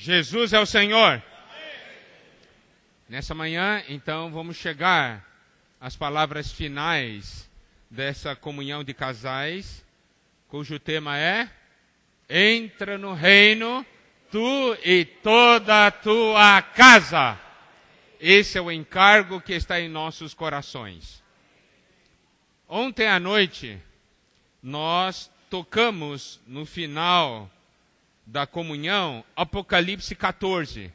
Jesus é o Senhor. Nessa manhã, então, vamos chegar às palavras finais dessa comunhão de casais, cujo tema é: entra no reino, tu e toda a tua casa. Esse é o encargo que está em nossos corações. Ontem à noite, nós tocamos no final da comunhão Apocalipse 14.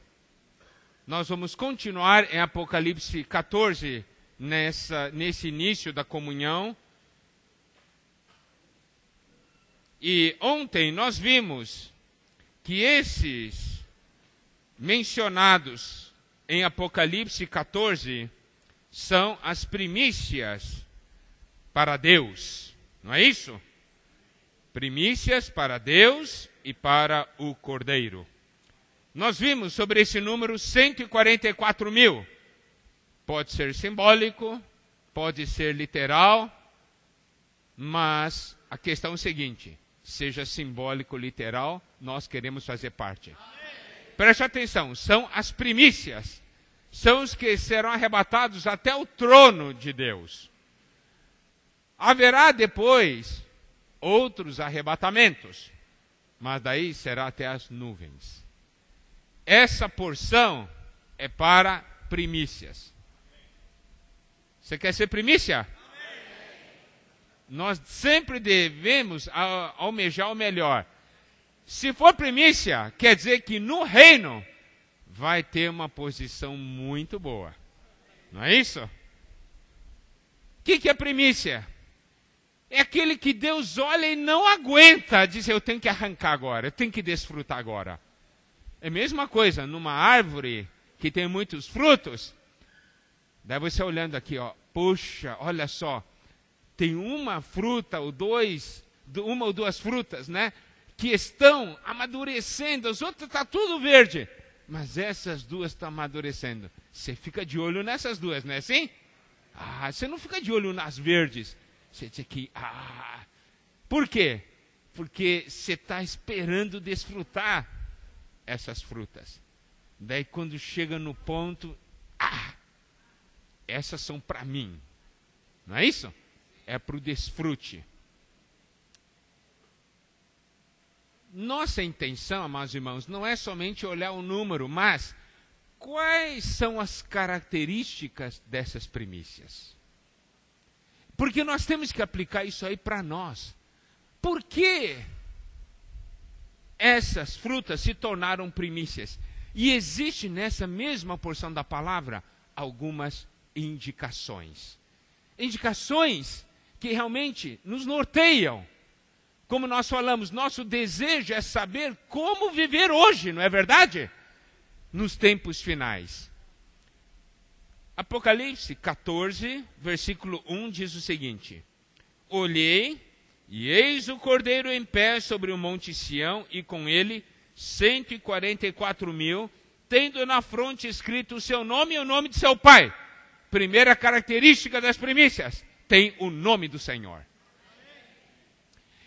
Nós vamos continuar em Apocalipse 14 nesse início da comunhão. E ontem nós vimos que esses mencionados em Apocalipse 14 são as primícias para Deus. Não é isso? Primícias para Deus e para o Cordeiro. Nós vimos sobre esse número 144 mil. Pode ser simbólico, pode ser literal, mas a questão é o seguinte: seja simbólico ou literal, nós queremos fazer parte. Preste atenção, são as primícias, são os que serão arrebatados até o trono de Deus. Haverá depois outros arrebatamentos, mas daí será até as nuvens. Essa porção é para primícias. Você quer ser primícia? Nós sempre devemos almejar o melhor. Se for primícia, quer dizer que no reino vai ter uma posição muito boa. Não é isso? O que é primícia? É aquele que Deus olha e não aguenta, diz: eu tenho que arrancar agora, eu tenho que desfrutar agora. É a mesma coisa numa árvore que tem muitos frutos. Daí você olhando aqui, ó, puxa, olha só, tem uma fruta ou uma ou duas frutas, né, que estão amadurecendo, as outras estão tudo verde, mas essas duas estão amadurecendo. Você fica de olho nessas duas, não é assim? Você não fica de olho nas verdes. Você diz aqui, por quê? Porque você está esperando desfrutar essas frutas. Daí quando chega no ponto, essas são para mim. Não é isso? É para o desfrute. Nossa intenção, amados irmãos, não é somente olhar o número, mas quais são as características dessas primícias? Porque nós temos que aplicar isso aí para nós. Por que essas frutas se tornaram primícias? E existe nessa mesma porção da palavra algumas indicações. Indicações que realmente nos norteiam. Como nós falamos, nosso desejo é saber como viver hoje, não é verdade? Nos tempos finais. Apocalipse 14, versículo 1 diz o seguinte: olhei, e eis o Cordeiro em pé sobre o monte Sião, e com ele 144 mil, tendo na fronte escrito o seu nome e o nome de seu pai. Primeira característica das primícias: tem o nome do Senhor.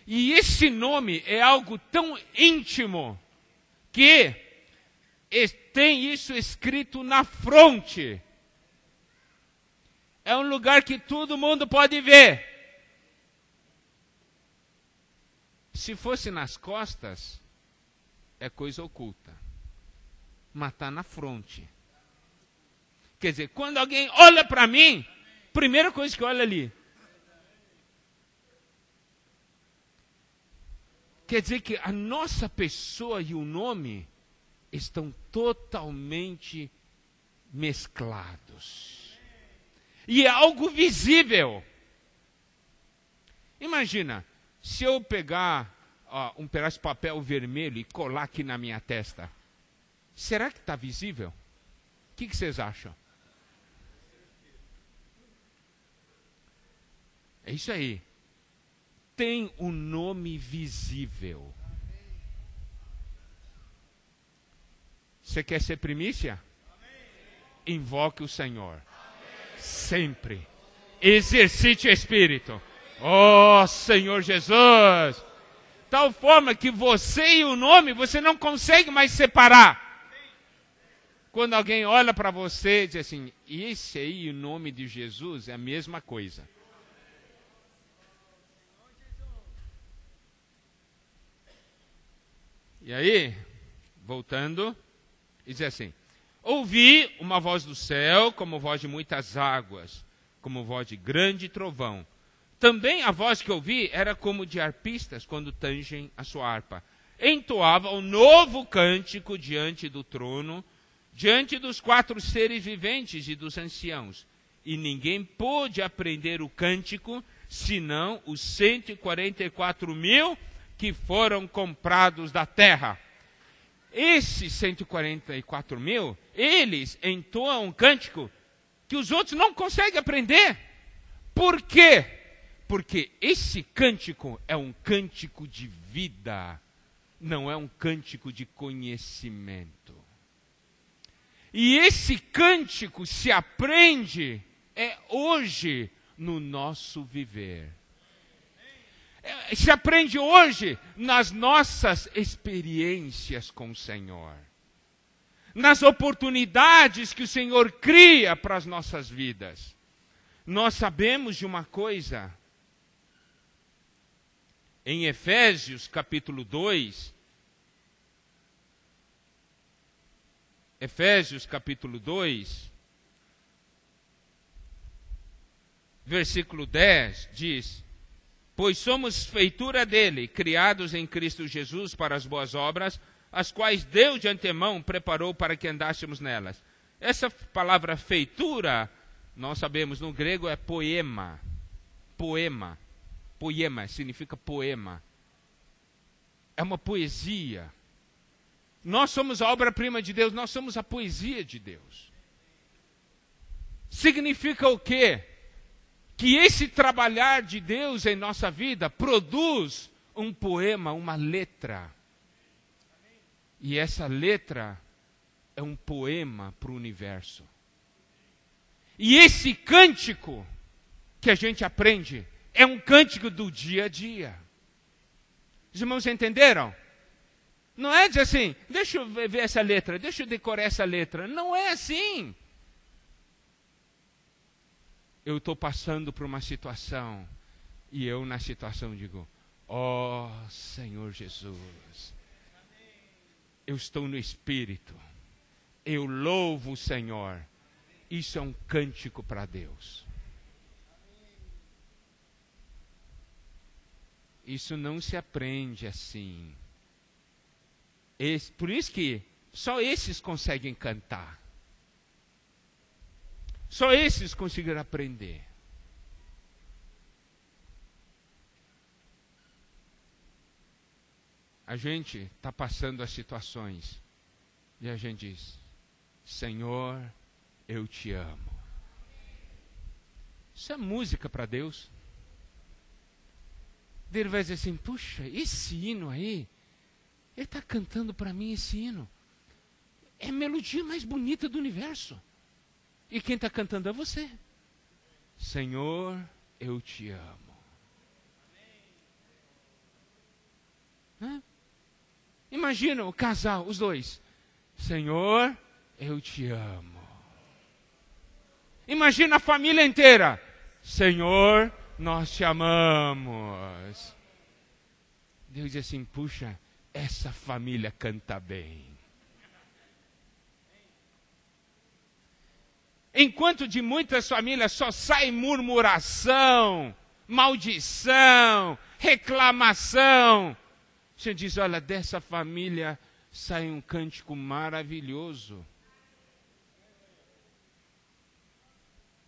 E esse nome é algo tão íntimo que tem isso escrito na fronte. É um lugar que todo mundo pode ver. Se fosse nas costas, é coisa oculta. Mas está na fronte. Quer dizer, quando alguém olha para mim, primeira coisa que olha ali. Quer dizer que a nossa pessoa e o nome estão totalmente mesclados. E é algo visível. Imagina, se eu pegar um pedaço de papel vermelho e colar aqui na minha testa, será que está visível? O que vocês acham? É isso aí. Tem um nome visível. Você quer ser primícia? Invoque o Senhor. Sempre. Exercite o Espírito. Oh, Senhor Jesus. Tal forma que você e o nome, você não consegue mais separar. quando alguém olha para você e diz assim, esse aí, o nome de Jesus, é a mesma coisa. E aí, voltando, diz assim, ouvi uma voz do céu, como voz de muitas águas, como voz de grande trovão. Também a voz que ouvi era como de arpistas quando tangem a sua harpa. Entoava um novo cântico diante do trono, diante dos 4 seres viventes e dos anciãos. E ninguém pôde aprender o cântico, senão os 144.000 que foram comprados da terra. Esses 144.000, eles entoam um cântico que os outros não conseguem aprender. Por quê? Porque esse cântico é um cântico de vida, não é um cântico de conhecimento. E esse cântico se aprende hoje no nosso viver. Se aprende hoje nas nossas experiências com o Senhor. Nas oportunidades que o Senhor cria para as nossas vidas. Nós sabemos de uma coisa. Em Efésios capítulo 2, versículo 10, diz, pois somos feitura dele, criados em Cristo Jesus para as boas obras, as quais Deus de antemão preparou para que andássemos nelas. Essa palavra feitura, nós sabemos no grego é poema. Poema significa poema. É uma poesia. Nós somos a obra-prima de Deus, nós somos a poesia de Deus. Significa o quê? Que esse trabalhar de Deus em nossa vida produz um poema, uma letra. E essa letra é um poema para o universo. E esse cântico que a gente aprende é um cântico do dia a dia. Os irmãos entenderam? Não é dizer assim, deixa eu ver essa letra, deixa eu decorar essa letra. Não é assim. Eu estou passando por uma situação e eu na situação digo, ó Senhor Jesus, eu estou no Espírito, eu louvo o Senhor. Isso é um cântico para Deus. Isso não se aprende assim. Por isso que só esses conseguem cantar. Só esses conseguiram aprender. A gente está passando as situações e a gente diz, Senhor, eu te amo. Isso é música para Deus. Ele vai dizer assim, puxa, esse hino aí, ele está cantando para mim esse hino. É a melodia mais bonita do universo. E quem está cantando é você. Senhor, eu te amo. Imagina o casal, os dois. Senhor, eu te amo. Imagina a família inteira. Senhor, nós te amamos. Deus diz assim, puxa, essa família canta bem. Enquanto de muitas famílias só sai murmuração, maldição, reclamação. Você diz, olha, dessa família sai um cântico maravilhoso.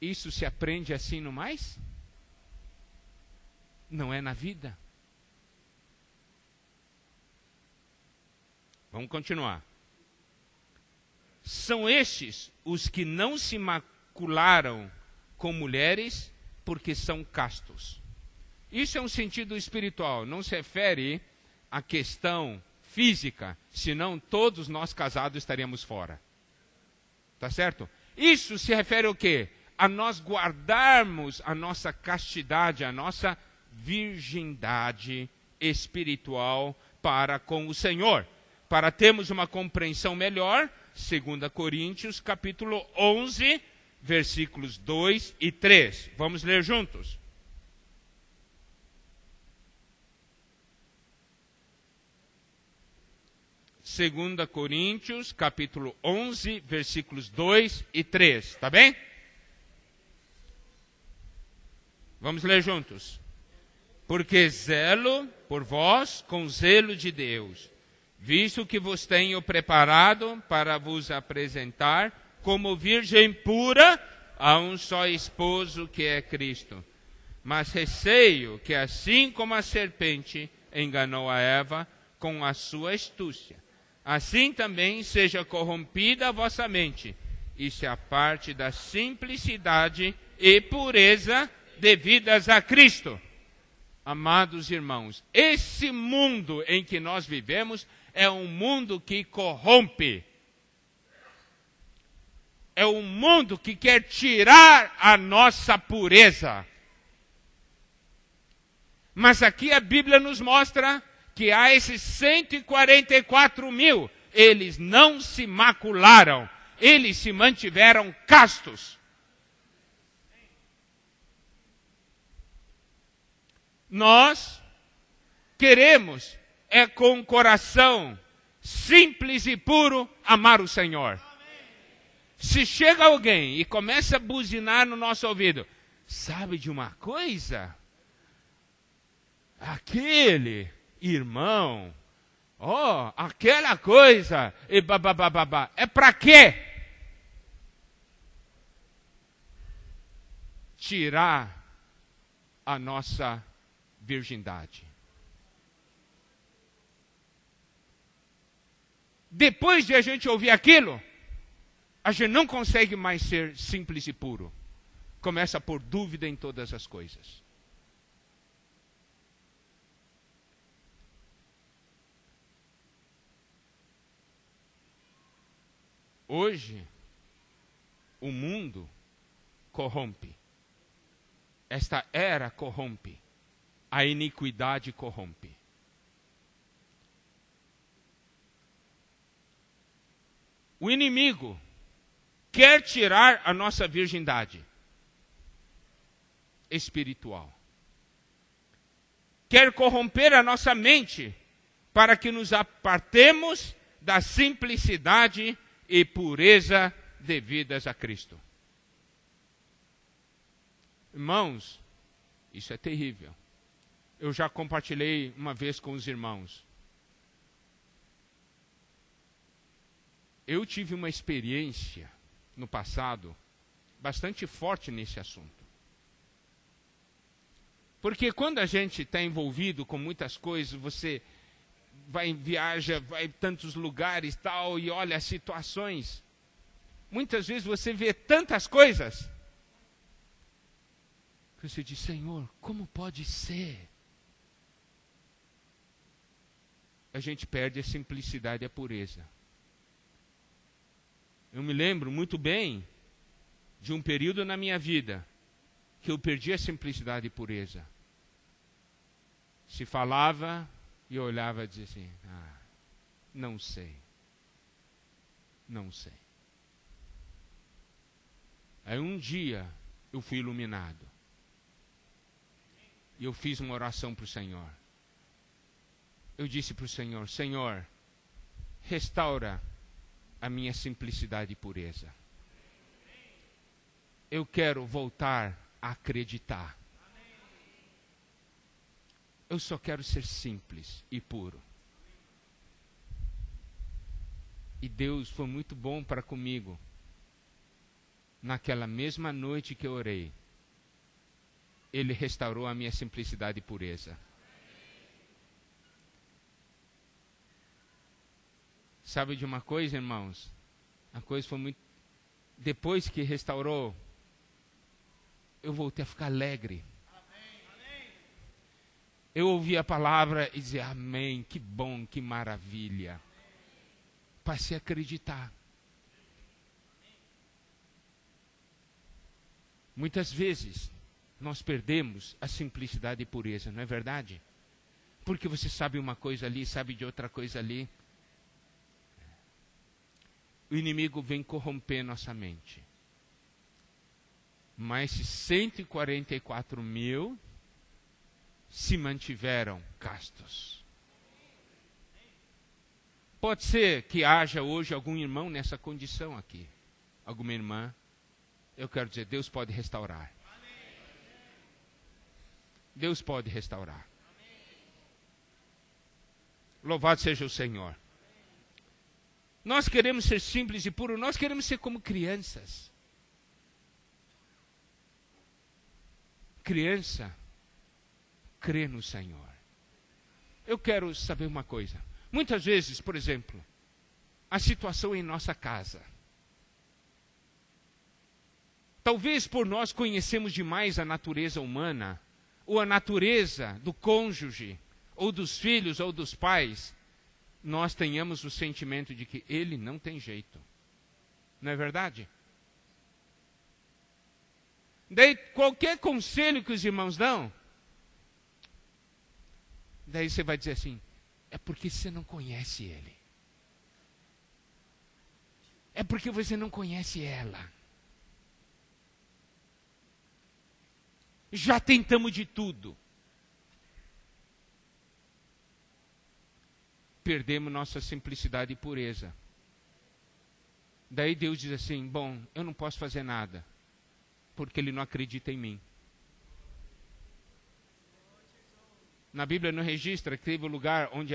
Isso se aprende assim no mais? Não é na vida? Vamos continuar. São estes os que não se macularam com mulheres porque são castos. Isso é um sentido espiritual, não se refere à questão física, senão todos nós casados estaríamos fora. Tá certo? Isso se refere ao quê? A nós guardarmos a nossa castidade, a nossa virgindade espiritual para com o Senhor, para termos uma compreensão melhor 2 Coríntios, capítulo 11, versículos 2 e 3. Vamos ler juntos. Segunda Coríntios, capítulo 11, versículos 2 e 3. Tá bem? Vamos ler juntos. Porque zelo por vós com zelo de Deus, visto que vos tenho preparado para vos apresentar como virgem pura a um só esposo que é Cristo. Mas receio que assim como a serpente enganou a Eva com a sua astúcia, assim também seja corrompida a vossa mente, e se aparte da simplicidade e pureza devidas a Cristo. Amados irmãos, esse mundo em que nós vivemos é um mundo que corrompe. É um mundo que quer tirar a nossa pureza. Mas aqui a Bíblia nos mostra que há esses 144 mil, eles não se macularam, eles se mantiveram castos. Nós queremos, com o coração simples e puro, amar o Senhor. Se chega alguém e começa a buzinar no nosso ouvido, sabe de uma coisa? Aquele irmão, aquela coisa, e babababá, é para quê? Tirar a nossa virgindade. Depois de a gente ouvir aquilo, a gente não consegue mais ser simples e puro. Começa a pôr dúvida em todas as coisas. Hoje, o mundo corrompe. Esta era corrompe. A iniquidade corrompe. O inimigo quer tirar a nossa virgindade espiritual. Quer corromper a nossa mente para que nos apartemos da simplicidade e pureza devidas a Cristo. Irmãos, isso é terrível. Eu já compartilhei uma vez com os irmãos. Eu tive uma experiência no passado bastante forte nesse assunto. Porque quando a gente está envolvido com muitas coisas, você viaja, vai em tantos lugares tal, e olha as situações. Muitas vezes você vê tantas coisas que você diz, Senhor, como pode ser? A gente perde a simplicidade e a pureza. Eu me lembro muito bem de um período na minha vida que eu perdi a simplicidade e pureza. Se falava e eu olhava e dizia assim, não sei. Não sei. Aí um dia eu fui iluminado. E eu fiz uma oração para o Senhor. Eu disse para o Senhor, Senhor, restaura a minha simplicidade e pureza. Eu quero voltar a acreditar. Eu só quero ser simples e puro. E Deus foi muito bom para comigo. Naquela mesma noite que eu orei, Ele restaurou a minha simplicidade e pureza. Sabe de uma coisa, irmãos? A coisa foi muito... Depois que restaurou, eu voltei a ficar alegre. Eu ouvi a palavra e dizia, amém, que bom, que maravilha. Passei a acreditar. Muitas vezes, nós perdemos a simplicidade e pureza, não é verdade? Porque você sabe uma coisa ali, sabe de outra coisa ali. o inimigo vem corromper nossa mente. Mas 144 mil se mantiveram castos. Pode ser que haja hoje algum irmão nessa condição aqui. Alguma irmã. Eu quero dizer, Deus pode restaurar. Deus pode restaurar. Louvado seja o Senhor. Nós queremos ser simples e puros, nós queremos ser como crianças. Criança, crê no Senhor. Eu quero saber uma coisa. Muitas vezes, por exemplo, a situação em nossa casa. Talvez por nós conhecemos demais a natureza humana, ou a natureza do cônjuge, ou dos filhos, ou dos pais, nós tenhamos o sentimento de que ele não tem jeito. Não é verdade? Daí, qualquer conselho que os irmãos dão, daí você vai dizer assim, é porque você não conhece ele. É porque você não conhece ela. Já tentamos de tudo. Perdemos nossa simplicidade e pureza. Daí Deus diz assim, bom, eu não posso fazer nada, porque ele não acredita em mim. Na Bíblia não registra que teve o lugar onde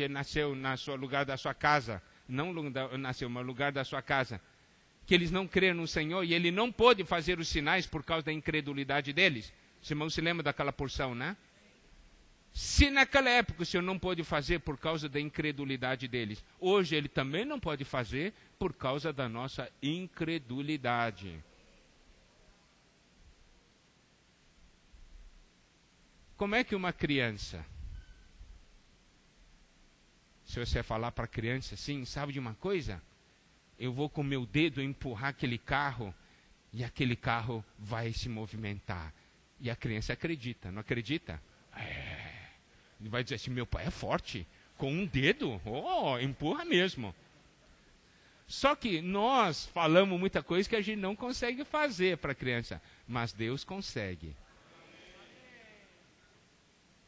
nasceu, lugar da sua casa, não nasceu, mas lugar da sua casa, que eles não creram no Senhor e ele não pôde fazer os sinais por causa da incredulidade deles. Os irmãos se lembram daquela porção, né? Se naquela época o Senhor não pôde fazer por causa da incredulidade deles, hoje ele também não pode fazer por causa da nossa incredulidade. Como é que uma criança, se você falar para a criança assim, sabe de uma coisa? Eu vou com meu dedo empurrar aquele carro e aquele carro vai se movimentar. E a criança acredita, não acredita? Ele vai dizer assim, meu pai é forte, com um dedo, empurra mesmo. Só que nós falamos muita coisa que a gente não consegue fazer para a criança, mas Deus consegue.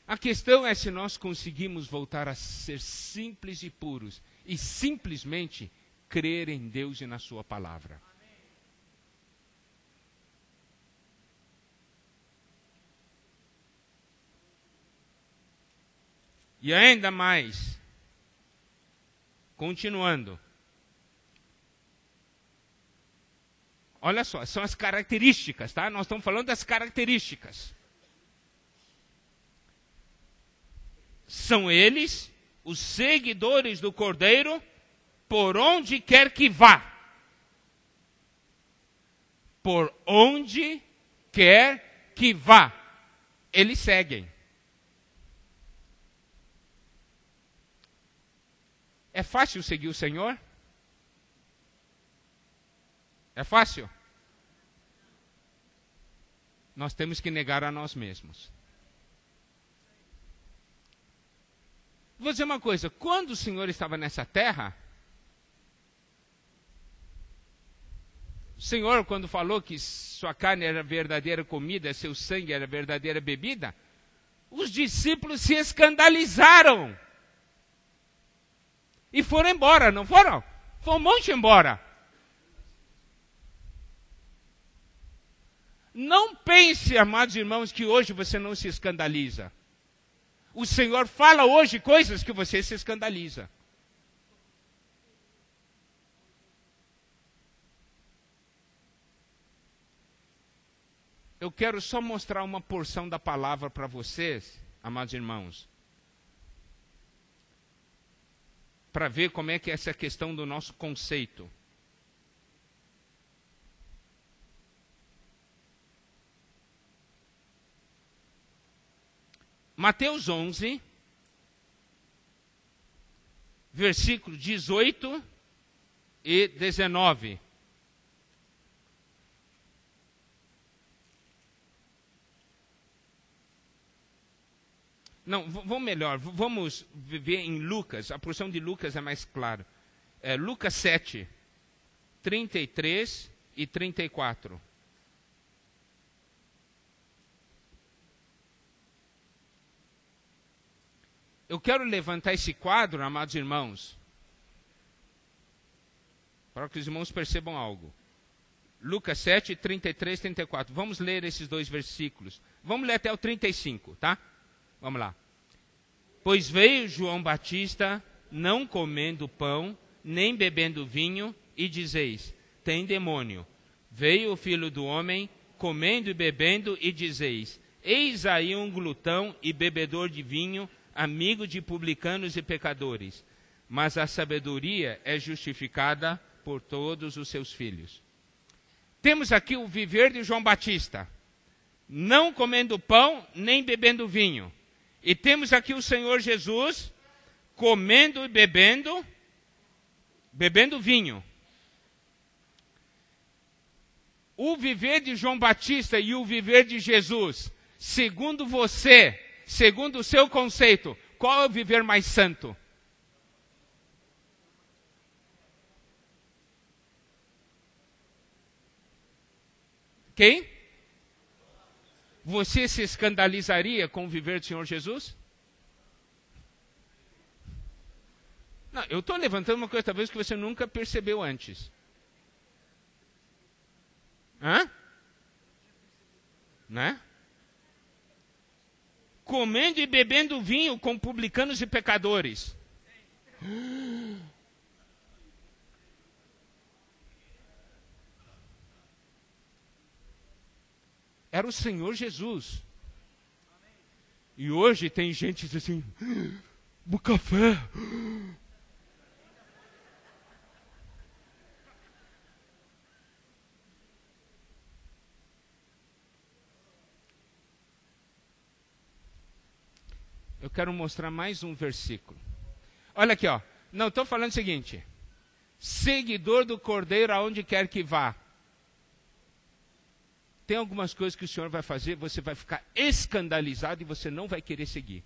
A questão é se nós conseguimos voltar a ser simples e puros e simplesmente crer em Deus e na sua palavra. E ainda mais, continuando. Olha só, são as características, tá? Nós estamos falando das características. São eles, os seguidores do Cordeiro, por onde quer que vá. Por onde quer que vá. Eles seguem. É fácil seguir o Senhor? É fácil? Nós temos que negar a nós mesmos. Vou dizer uma coisa, quando o Senhor estava nessa terra, o Senhor, quando falou que sua carne era verdadeira comida, seu sangue era verdadeira bebida, os discípulos se escandalizaram. E foram embora, não foram? Foi um monte embora. Não pense, amados irmãos, que hoje você não se escandaliza. O Senhor fala hoje coisas que você se escandaliza. Eu quero só mostrar uma porção da palavra para vocês, amados irmãos. Para ver como é que é essa questão do nosso conceito. Mateus 11, versículo 18 e 19. Não, vamos melhor, vamos ver em Lucas, a porção de Lucas é mais clara. Lucas 7, 33 e 34. Eu quero levantar esse quadro, amados irmãos, para que os irmãos percebam algo. Lucas 7, 33, 34. Vamos ler esses dois versículos. Vamos ler até o 35, tá? Vamos lá. Pois veio João Batista, não comendo pão, nem bebendo vinho, e dizeis, tem demônio. Veio o Filho do Homem, comendo e bebendo, e dizeis, eis aí um glutão e bebedor de vinho, amigo de publicanos e pecadores. Mas a sabedoria é justificada por todos os seus filhos. Temos aqui o viver de João Batista, não comendo pão, nem bebendo vinho. E temos aqui o Senhor Jesus, comendo e bebendo vinho. O viver de João Batista e o viver de Jesus, segundo você, segundo o seu conceito, qual é o viver mais santo? Quem? Você se escandalizaria com o viver do Senhor Jesus? Não, eu estou levantando uma coisa talvez que você nunca percebeu antes. Hã? Né? Comendo e bebendo vinho com publicanos e pecadores. Era o Senhor Jesus. E hoje tem gente assim, o café. Eu quero mostrar mais um versículo. Olha aqui, ó. Não, estou falando o seguinte. Seguidor do Cordeiro aonde quer que vá. Tem algumas coisas que o Senhor vai fazer, você vai ficar escandalizado e você não vai querer seguir.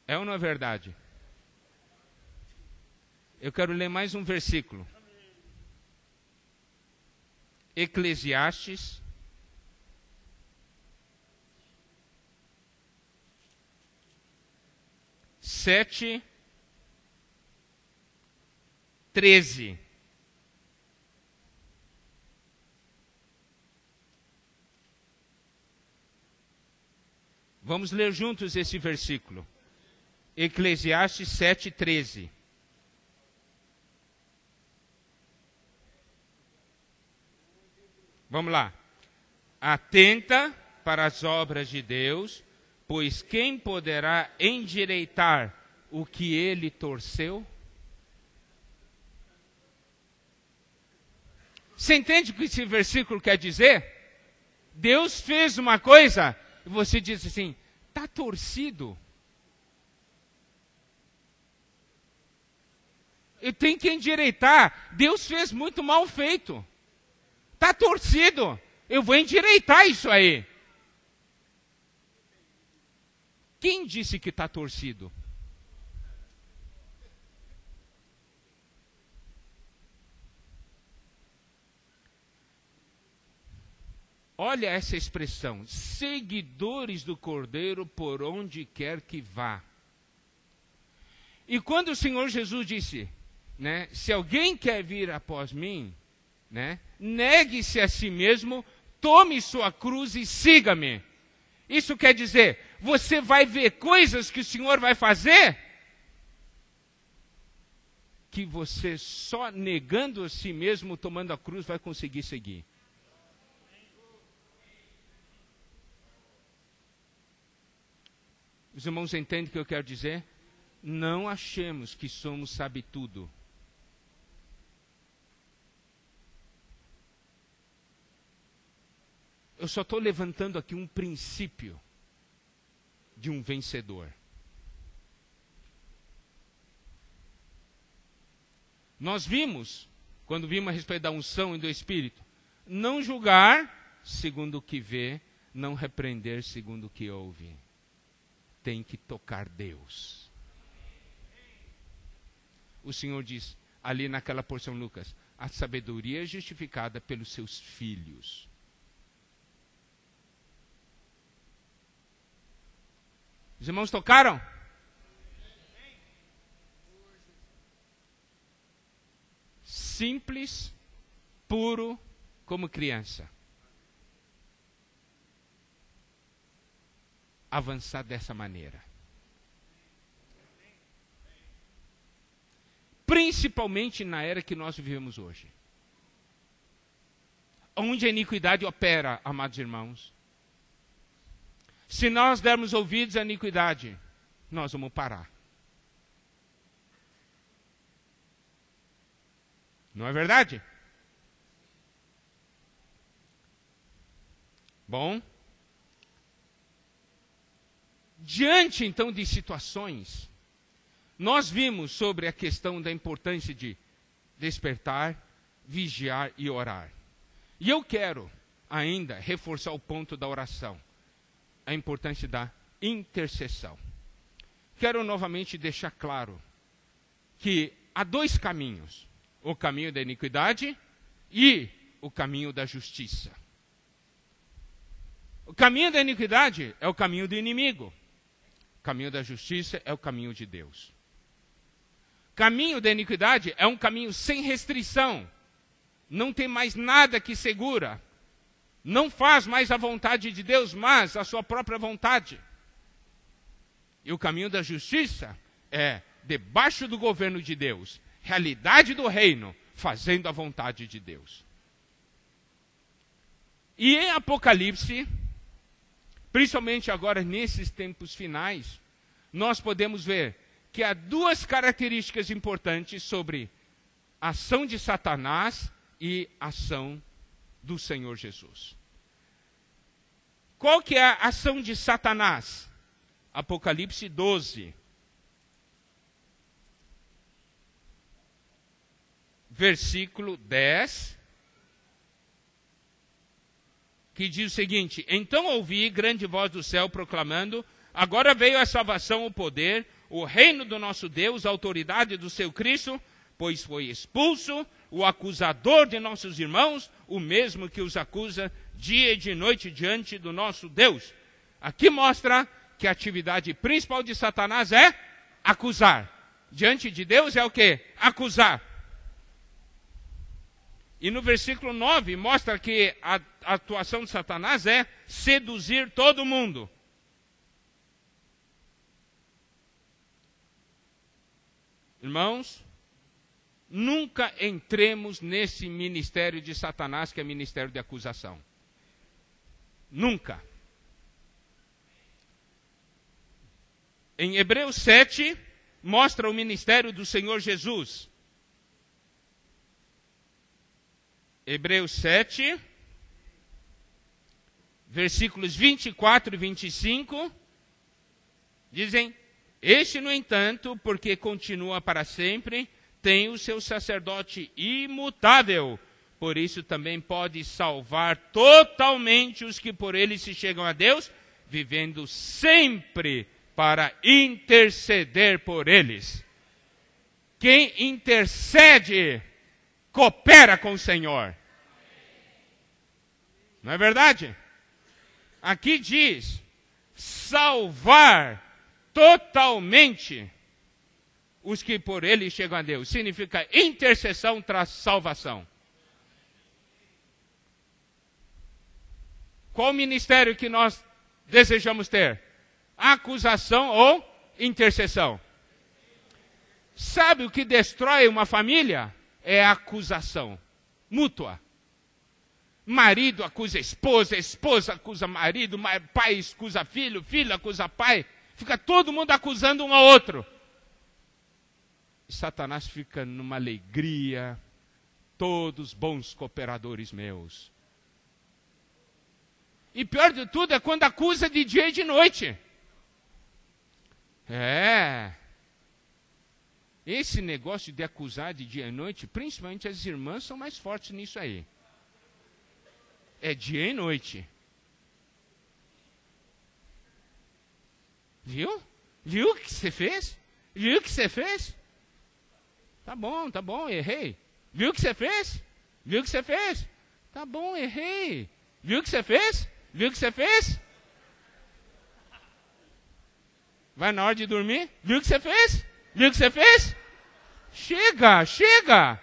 É ou não é verdade? Eu quero ler mais um versículo. Eclesiastes 7, 13. Vamos ler juntos esse versículo. Eclesiastes 7, 13. Vamos lá. Atenta para as obras de Deus, pois quem poderá endireitar o que ele torceu? Você entende o que esse versículo quer dizer? Deus fez uma coisa e você diz assim, está torcido. Eu tenho que endireitar. Deus fez muito mal feito. Está torcido. Eu vou endireitar isso aí. Quem disse que está torcido? Olha essa expressão, seguidores do Cordeiro por onde quer que vá. E quando o Senhor Jesus disse, né, se alguém quer vir após mim, né, negue-se a si mesmo, tome sua cruz e siga-me. Isso quer dizer, você vai ver coisas que o Senhor vai fazer, que você só negando a si mesmo, tomando a cruz, vai conseguir seguir. Os irmãos entendem o que eu quero dizer? Não achemos que somos sabe tudo. Eu só estou levantando aqui um princípio de um vencedor. Nós vimos, quando vimos a respeito da unção e do Espírito, não julgar segundo o que vê, não repreender segundo o que ouve. tem que tocar Deus. O Senhor diz, ali naquela porção, Lucas, a sabedoria é justificada pelos seus filhos. Os irmãos tocaram? Simples, puro, como criança. Avançar dessa maneira. Principalmente na era que nós vivemos hoje. Onde a iniquidade opera, amados irmãos. Se nós dermos ouvidos à iniquidade, nós vamos parar. Não é verdade? Bom. Diante, então, de situações, nós vimos sobre a questão da importância de despertar, vigiar e orar. E eu quero ainda reforçar o ponto da oração, a importância da intercessão. Quero novamente deixar claro que há dois caminhos, o caminho da iniquidade e o caminho da justiça. O caminho da iniquidade é o caminho do inimigo. O caminho da justiça é o caminho de Deus. O caminho da iniquidade é um caminho sem restrição. Não tem mais nada que segura. Não faz mais a vontade de Deus, mas a sua própria vontade. E o caminho da justiça é debaixo do governo de Deus. Realidade do reino, fazendo a vontade de Deus. E em Apocalipse, principalmente agora nesses tempos finais, nós podemos ver que há duas características importantes sobre a ação de Satanás e a ação do Senhor Jesus. Qual que é a ação de Satanás? Apocalipse 12. Versículo 10. Que diz o seguinte: então ouvi grande voz do céu proclamando, agora veio a salvação, o poder, o reino do nosso Deus, a autoridade do seu Cristo, pois foi expulso o acusador de nossos irmãos, o mesmo que os acusa dia e de noite diante do nosso Deus. Aqui mostra que a atividade principal de Satanás é acusar. Diante de Deus é o quê? Acusar. E no versículo 9 mostra que a atuação de Satanás é seduzir todo mundo. Irmãos, nunca entremos nesse ministério de Satanás, que é ministério de acusação. Nunca. Em Hebreus 7, mostra o ministério do Senhor Jesus. Hebreus 7, versículos 24 e 25, dizem: este, no entanto, porque continua para sempre, tem o seu sacerdote imutável, por isso também pode salvar totalmente os que por ele se chegam a Deus, vivendo sempre para interceder por eles. Quem intercede, coopera com o Senhor. Não é verdade? Aqui diz, salvar totalmente os que por ele chegam a Deus. Significa intercessão traz salvação. Qual ministério que nós desejamos ter? Acusação ou intercessão? Sabe o que destrói uma família? É a acusação mútua. Marido acusa esposa, esposa acusa marido, pai acusa filho, filho acusa pai. Fica todo mundo acusando um ao outro. E Satanás fica numa alegria, todos bons cooperadores meus. E pior de tudo é quando acusa de dia e de noite. Esse negócio de acusar de dia e noite, principalmente as irmãs são mais fortes nisso aí. É dia e noite. Viu? Viu o que você fez? Viu o que você fez? Tá bom, errei. Viu o que você fez? Viu o que você fez? Tá bom, errei. Viu o que você fez? Viu o que você fez? Vai na hora de dormir? Viu o que você fez? Viu o que você fez? Chega.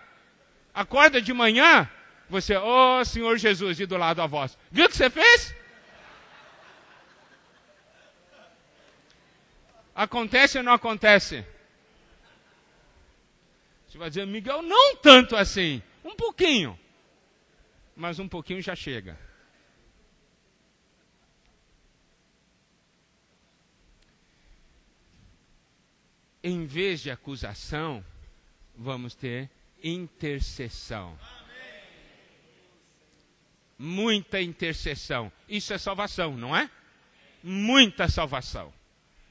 Acorda de manhã, você, Senhor Jesus, e do lado a voz. Viu o que você fez? Acontece ou não acontece? Você vai dizer, Miguel, não tanto assim. Um pouquinho. Mas um pouquinho já chega. Em vez de acusação, vamos ter intercessão. Muita intercessão. Isso é salvação, não é? Muita salvação.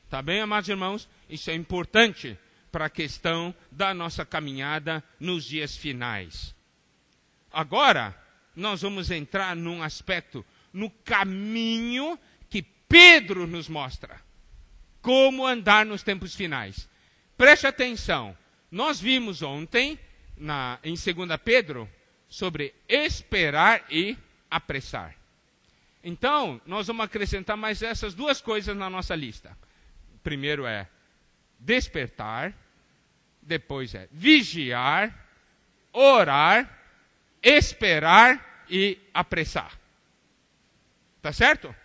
Tá bem, amados irmãos? Isso é importante para a questão da nossa caminhada nos dias finais. Agora, nós vamos entrar num aspecto, no caminho que Pedro nos mostra. Como andar nos tempos finais. Preste atenção. Nós vimos ontem, em 2 Pedro, sobre esperar e apressar. Então, nós vamos acrescentar mais essas duas coisas na nossa lista. Primeiro é despertar, depois é vigiar, orar, esperar e apressar. Tá certo?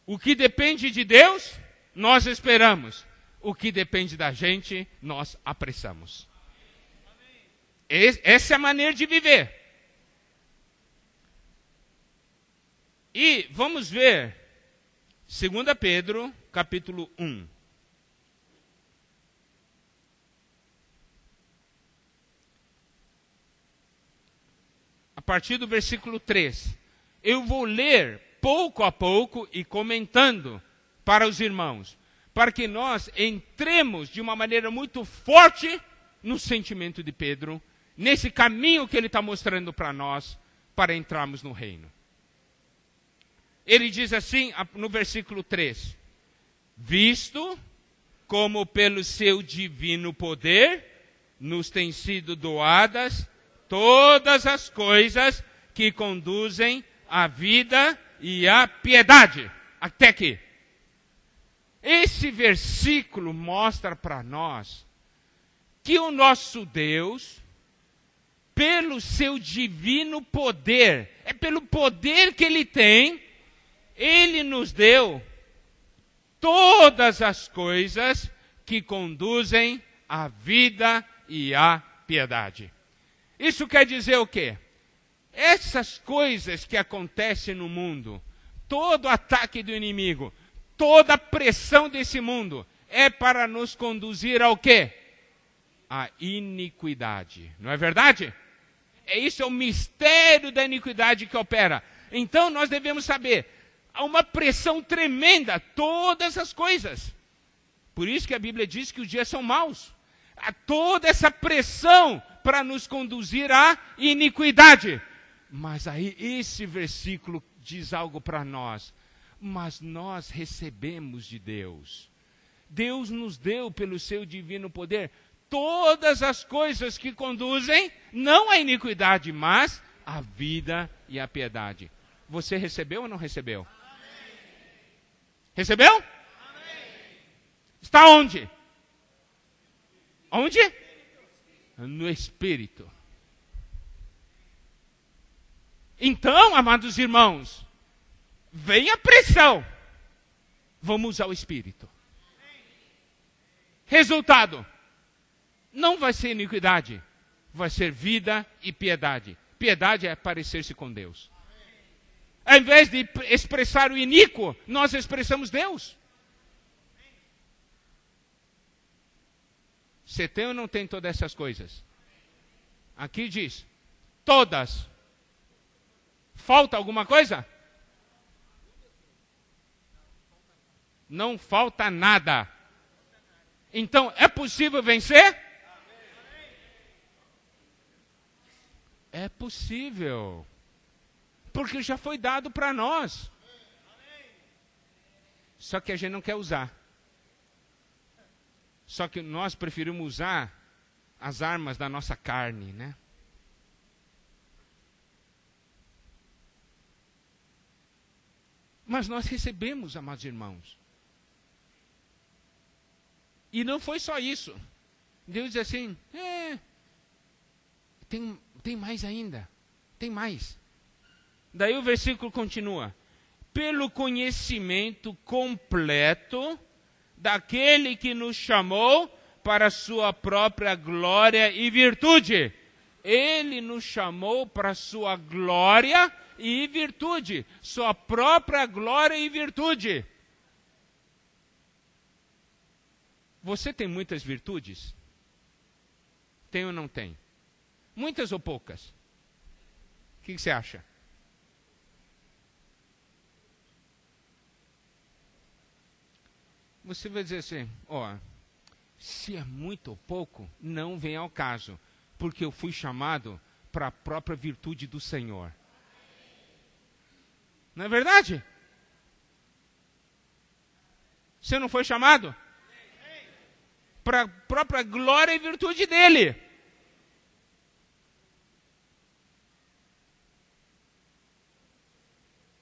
O que depende de Deus, nós esperamos. O que depende da gente, nós apressamos. Essa é a maneira de viver. E vamos ver 2 Pedro, capítulo 1. A partir do versículo 3. Eu vou ler pouco a pouco e comentando para os irmãos, para que nós entremos de uma maneira muito forte no sentimento de Pedro, nesse caminho que ele está mostrando para nós, para entrarmos no reino. Ele diz assim no versículo 3, visto como pelo seu divino poder nos têm sido doadas todas as coisas que conduzem à vida e à piedade. Até aqui. Esse versículo mostra para nós que o nosso Deus, pelo seu divino poder, é pelo poder que Ele tem, Ele nos deu todas as coisas que conduzem à vida e à piedade. Isso quer dizer o quê? Essas coisas que acontecem no mundo, todo ataque do inimigo, toda a pressão desse mundo, é para nos conduzir ao quê? À iniquidade. Não é verdade? Isso é o mistério da iniquidade que opera. Então nós devemos saber, há uma pressão tremenda, todas as coisas. Por isso que a Bíblia diz que os dias são maus. Há toda essa pressão para nos conduzir à iniquidade. Mas aí esse versículo diz algo para nós. Mas nós recebemos de Deus. Deus nos deu pelo seu divino poder todas as coisas que conduzem, não à iniquidade, mas à vida e à piedade. Você recebeu ou não recebeu? Amém. Recebeu? Amém. Está onde? Onde? No Espírito. Então, amados irmãos, vem a pressão. Vamos usar o Espírito. Resultado. Não vai ser iniquidade. Vai ser vida e piedade. Piedade é parecer-se com Deus. Ao invés de expressar o iníquo, nós expressamos Deus. Você tem ou não tem todas essas coisas? Aqui diz, todas. Falta alguma coisa? Não falta nada. Então, é possível vencer? É possível. Porque já foi dado para nós. Só que a gente não quer usar. Só que nós preferimos usar as armas da nossa carne, né? Mas nós recebemos, amados irmãos. E não foi só isso. Deus diz assim, tem mais ainda. Tem mais. Daí o versículo continua. Pelo conhecimento completo daquele que nos chamou para a sua própria glória e virtude. Ele nos chamou para a sua glória e virtude. Sua própria glória e virtude. Você tem muitas virtudes? Tem ou não tem? Muitas ou poucas? O que você acha? Você vai dizer assim, se é muito ou pouco, não vem ao caso, porque eu fui chamado para a própria virtude do Senhor. Não é verdade? Você não foi chamado? Para a própria glória e virtude dele.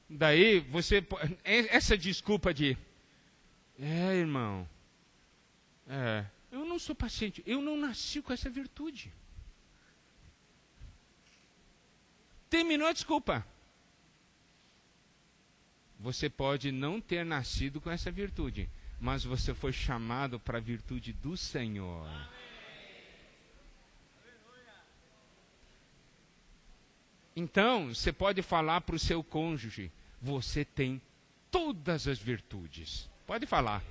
Daí você, essa desculpa de, irmão, eu não sou paciente, eu não nasci com essa virtude. Terminou a desculpa. Você pode não ter nascido com essa virtude, mas você foi chamado para a virtude do Senhor. Então, você pode falar para o seu cônjuge, você tem todas as virtudes. Pode falar.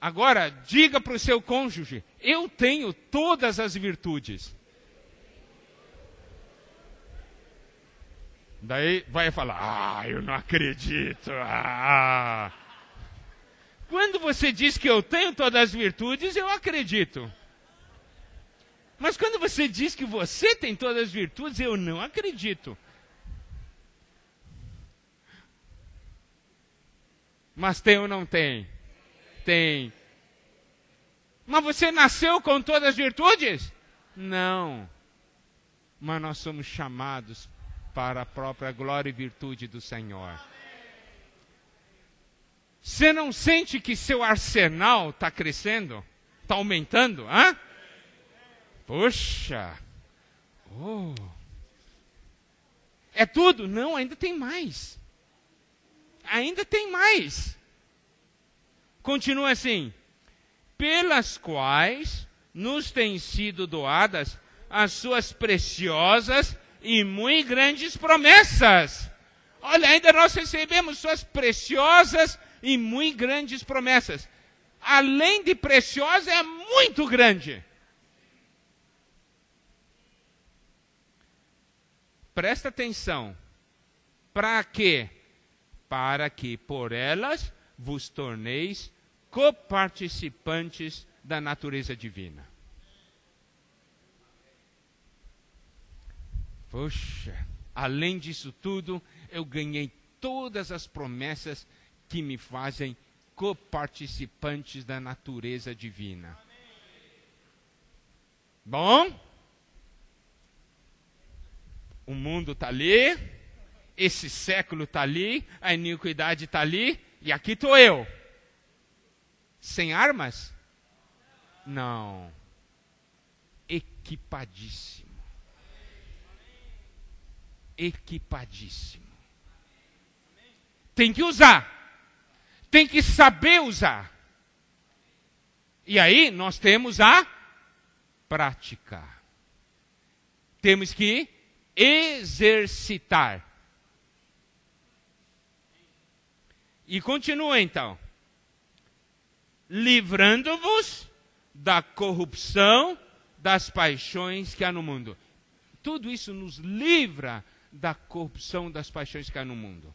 Agora, diga para o seu cônjuge, eu tenho todas as virtudes. Daí vai falar, eu não acredito. Quando você diz que eu tenho todas as virtudes, eu acredito. Mas quando você diz que você tem todas as virtudes, eu não acredito. Mas tem ou não tem? Tem. Mas você nasceu com todas as virtudes? Não. Mas nós somos chamados para a própria glória e virtude do Senhor. Você não sente que seu arsenal está crescendo? Está aumentando? Poxa! É tudo? Não, ainda tem mais. Ainda tem mais. Continua assim. Pelas quais nos têm sido doadas as suas preciosas e muito grandes promessas. Olha, ainda nós recebemos suas preciosas e muito grandes promessas. Além de preciosa, é muito grande. Presta atenção. Para quê? Para que por elas vos torneis coparticipantes da natureza divina. Poxa, além disso tudo, eu ganhei todas as promessas que me fazem coparticipantes da natureza divina. Bom? O mundo está ali, esse século está ali, a iniquidade está ali, e aqui estou eu. Sem armas? Não. Equipadíssimo. Equipadíssimo. Tem que usar. Tem que saber usar. E aí nós temos a prática. Temos que exercitar. E continua então. Livrando-vos da corrupção das paixões que há no mundo. Tudo isso nos livra da corrupção das paixões que há no mundo.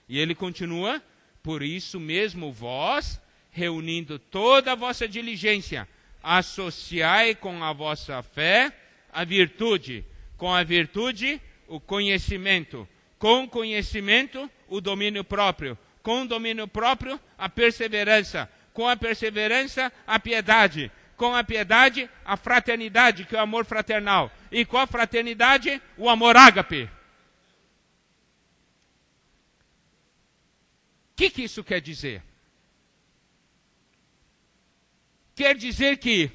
E ele continua, por isso mesmo vós, reunindo toda a vossa diligência, associai com a vossa fé a virtude, Com a virtude, o conhecimento. Com o conhecimento, o domínio próprio. Com o domínio próprio, a perseverança. Com a perseverança, a piedade. Com a piedade, a fraternidade, que é o amor fraternal. E com a fraternidade, o amor ágape. O que isso quer dizer? Quer dizer que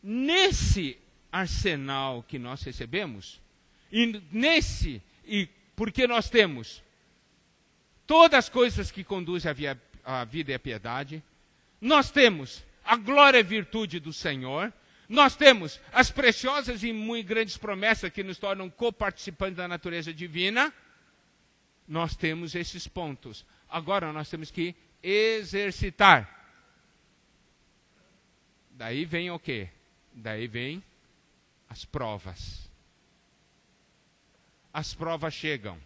nesse arsenal que nós recebemos, porque nós temos todas as coisas que conduzem à vida e à piedade, nós temos a glória e virtude do Senhor, nós temos as preciosas e muito grandes promessas que nos tornam coparticipantes da natureza divina, nós temos esses pontos. Agora nós temos que exercitar. Daí vem o quê? Daí vem as provas. As provas chegam.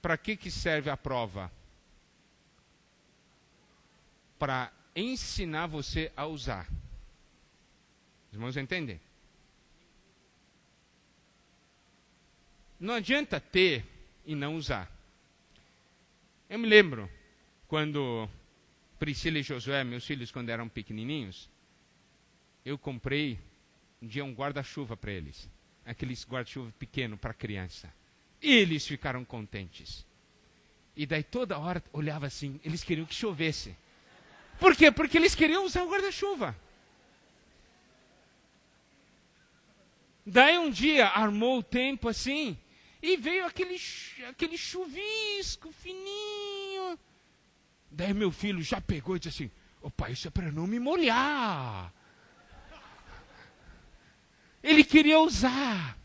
Para que serve a prova? Para ensinar você a usar. Os irmãos entendem? Não adianta ter e não usar. Eu me lembro quando Priscila e Josué, meus filhos, quando eram pequenininhos, eu comprei um dia um guarda-chuva para eles. Aqueles guarda-chuva pequeno para criança. E eles ficaram contentes. E daí toda hora olhava assim, eles queriam que chovesse. Por quê? Porque eles queriam usar o guarda-chuva. Daí um dia armou o tempo assim, e veio aquele chuvisco fininho. Daí meu filho já pegou e disse assim, ô pai, isso é para não me molhar. Ele queria usar.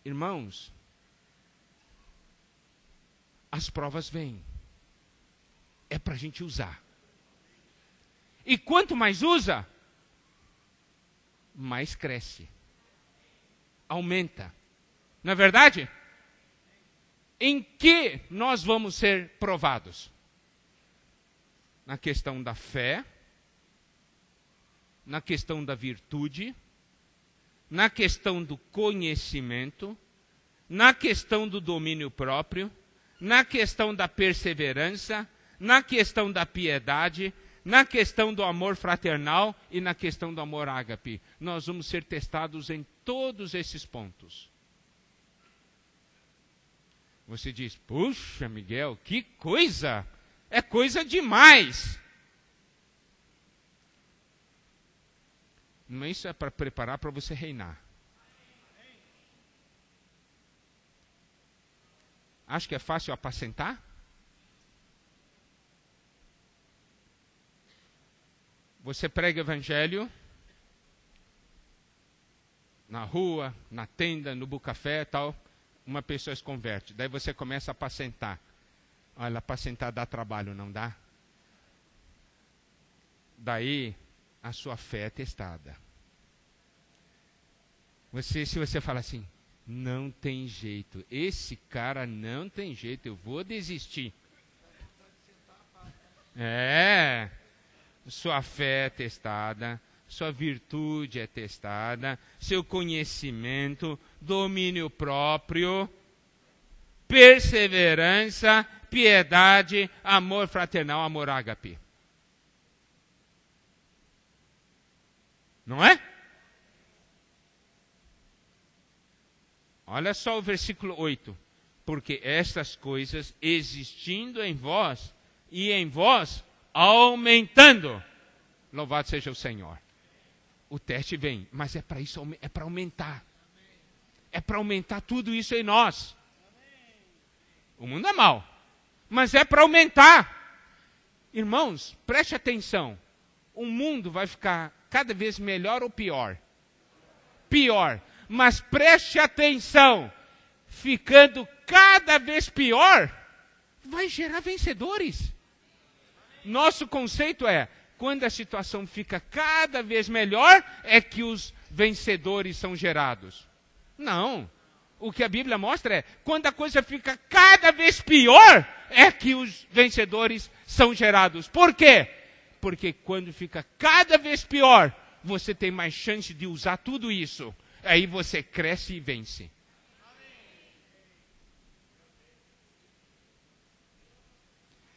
Irmãos, as provas vêm. É para a gente usar. E quanto mais usa, mais cresce. Aumenta. Não é verdade? Em que nós vamos ser provados? Na questão da fé, na questão da virtude, na questão do conhecimento, na questão do domínio próprio, na questão da perseverança, na questão da piedade, na questão do amor fraternal e na questão do amor ágape. Nós vamos ser testados em todos esses pontos. Você diz, puxa, Miguel, que coisa! É coisa demais! Mas isso é para preparar para você reinar. Acho que é fácil apacentar? Você prega o evangelho na rua, na tenda, no bucafé e tal, uma pessoa se converte. Daí você começa a apacentar. Olha, apacentar dá trabalho, não dá? Daí a sua fé é testada. Se você fala assim, não tem jeito, esse cara não tem jeito, eu vou desistir. Sua fé é testada, sua virtude é testada, seu conhecimento, domínio próprio, perseverança, piedade, amor fraternal, amor ágape. Não é? Olha só o versículo 8. Porque estas coisas existindo em vós e em vós aumentando. Louvado seja o Senhor. O teste vem, mas é para isso, é para aumentar. É para aumentar tudo isso em nós. O mundo é mau, mas é para aumentar. Irmãos, preste atenção. O mundo vai ficar cada vez melhor ou pior? Pior. Mas preste atenção. Ficando cada vez pior, vai gerar vencedores. Nosso conceito é, quando a situação fica cada vez melhor, é que os vencedores são gerados. Não. O que a Bíblia mostra é, quando a coisa fica cada vez pior, é que os vencedores são gerados. Por quê? porque quando fica cada vez pior, você tem mais chance de usar tudo isso. Aí você cresce e vence.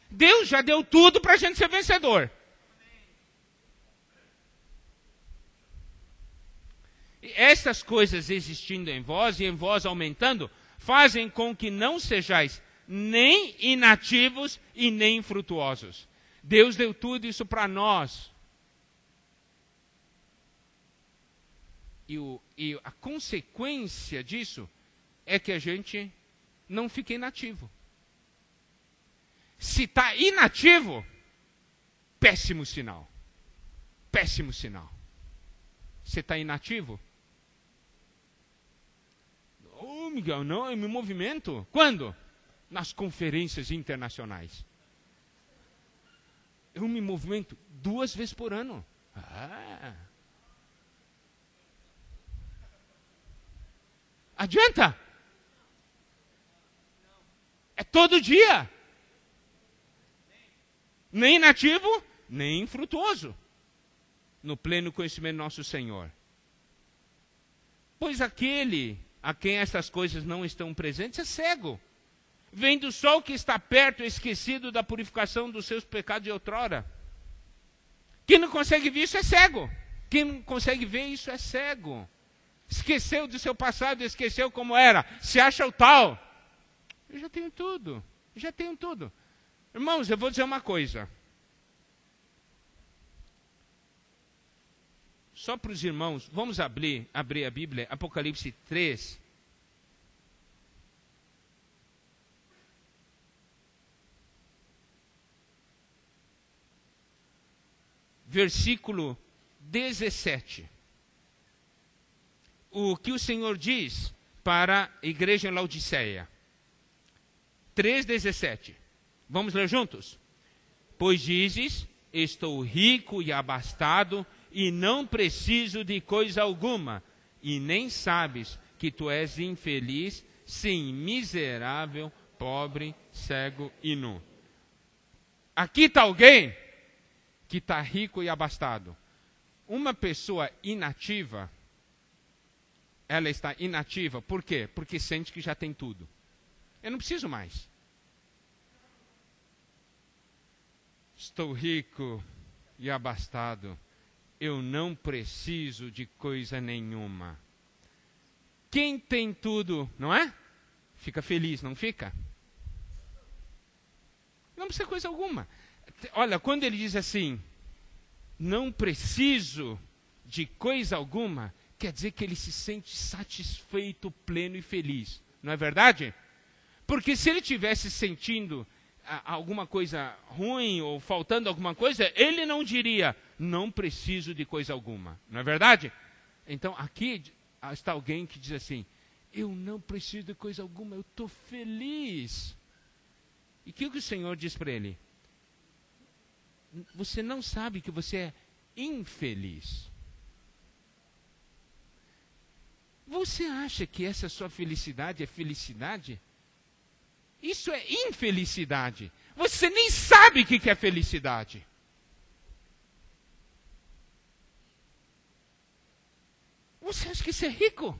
Deus já deu tudo para a gente ser vencedor. E essas coisas existindo em vós e em vós aumentando, fazem com que não sejais nem inativos e nem infrutuosos. Deus deu tudo isso para nós. E a consequência disso é que a gente não fica inativo. Se está inativo, péssimo sinal. Péssimo sinal. Você está inativo? Oh, Miguel, não, eu me movimento. Quando? Nas conferências internacionais. Eu me movimento 2 vezes por ano. Adianta? É todo dia. Nem inativo, nem infrutuoso. No pleno conhecimento do nosso Senhor. Pois aquele a quem essas coisas não estão presentes é cego. Vendo só o que está perto, esquecido da purificação dos seus pecados de outrora. Quem não consegue ver isso é cego. Quem não consegue ver isso é cego. Esqueceu do seu passado, esqueceu como era. Se acha o tal. Eu já tenho tudo. Já tenho tudo. Irmãos, eu vou dizer uma coisa. Só para os irmãos, vamos abrir a Bíblia, Apocalipse 3. Versículo 17. O que o Senhor diz para a igreja em Laodiceia. 3,17. Vamos ler juntos? Pois dizes, estou rico e abastado, e não preciso de coisa alguma, e nem sabes que tu és infeliz, sim, miserável, pobre, cego e nu. Aqui está alguém que está rico e abastado. Uma pessoa inativa, ela está inativa, por quê? Porque sente que já tem tudo. Eu não preciso mais. Estou rico e abastado. Eu não preciso de coisa nenhuma. Quem tem tudo, não é? Fica feliz, não fica? Não precisa de coisa alguma. Olha, quando ele diz assim, não preciso de coisa alguma, quer dizer que ele se sente satisfeito, pleno e feliz. Não é verdade? Porque se ele tivesse sentindo alguma coisa ruim ou faltando alguma coisa, ele não diria, não preciso de coisa alguma. Não é verdade? Então, aqui está alguém que diz assim, eu não preciso de coisa alguma, eu estou feliz. E o que o Senhor diz para ele? Você não sabe que você é infeliz. Você acha que essa sua felicidade é felicidade? Isso é infelicidade. Você nem sabe o que é felicidade. Você acha que você é rico?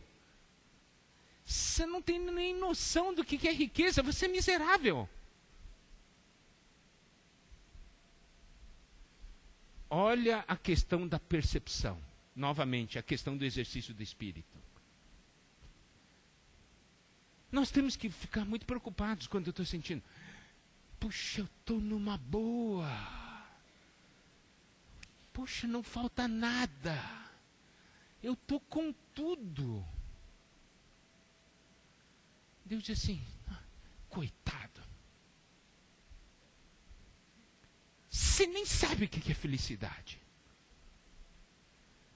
Você não tem nem noção do que é riqueza. Você é miserável. Olha a questão da percepção. Novamente, a questão do exercício do Espírito. Nós temos que ficar muito preocupados quando eu estou sentindo. Puxa, eu estou numa boa. Puxa, não falta nada. Eu estou com tudo. Deus diz assim, coitado. Você nem sabe o que é felicidade.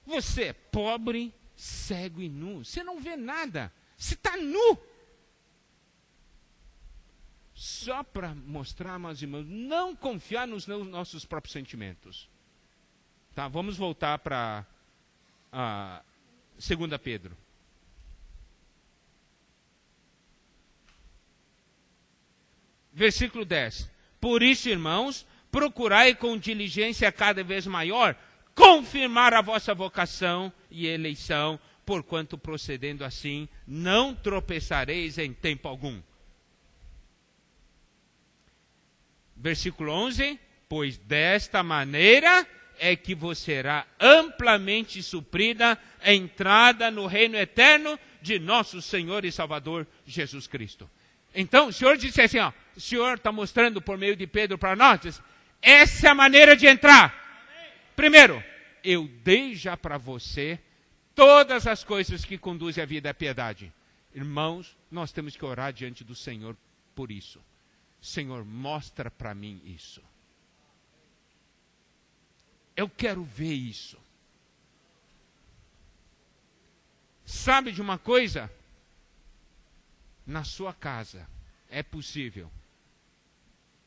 Você é pobre, cego e nu. Você não vê nada. Você está nu. Só para mostrar, meus irmãos, não confiar nos nossos próprios sentimentos. Tá, vamos voltar para 2 Pedro. Versículo 10. Por isso, irmãos, procurai com diligência cada vez maior confirmar a vossa vocação e eleição, porquanto procedendo assim não tropeçareis em tempo algum. Versículo 11, pois desta maneira é que vos será amplamente suprida a entrada no reino eterno de nosso Senhor e Salvador Jesus Cristo. Então, o Senhor disse assim, ó, o Senhor está mostrando por meio de Pedro para nós, essa é a maneira de entrar. Primeiro, eu dei já para você todas as coisas que conduzem à vida e à piedade. Irmãos, nós temos que orar diante do Senhor por isso. Senhor, mostra para mim isso. Eu quero ver isso. Sabe de uma coisa? Na sua casa é possível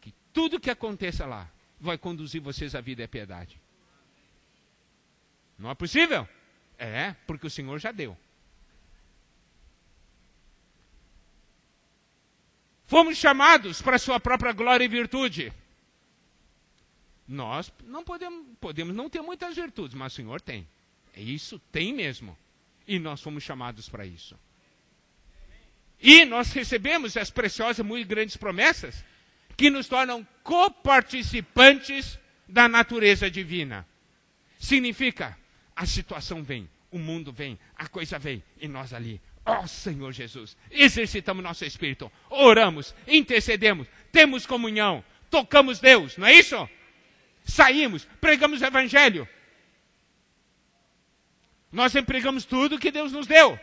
que tudo que aconteça lá vai conduzir vocês à vida e à piedade. Não é possível? É, porque o Senhor já deu. Fomos chamados para a sua própria glória e virtude. Nós não podemos não ter muitas virtudes, mas o Senhor tem. É isso, tem mesmo. E nós fomos chamados para isso. E nós recebemos as preciosas e muito grandes promessas que nos tornam coparticipantes da natureza divina. Significa, a situação vem, o mundo vem, a coisa vem, e nós ali, ó Senhor Jesus, exercitamos nosso espírito, oramos, intercedemos, temos comunhão, tocamos Deus, não é isso? Saímos, pregamos o evangelho. Nós empregamos tudo que Deus nos deu.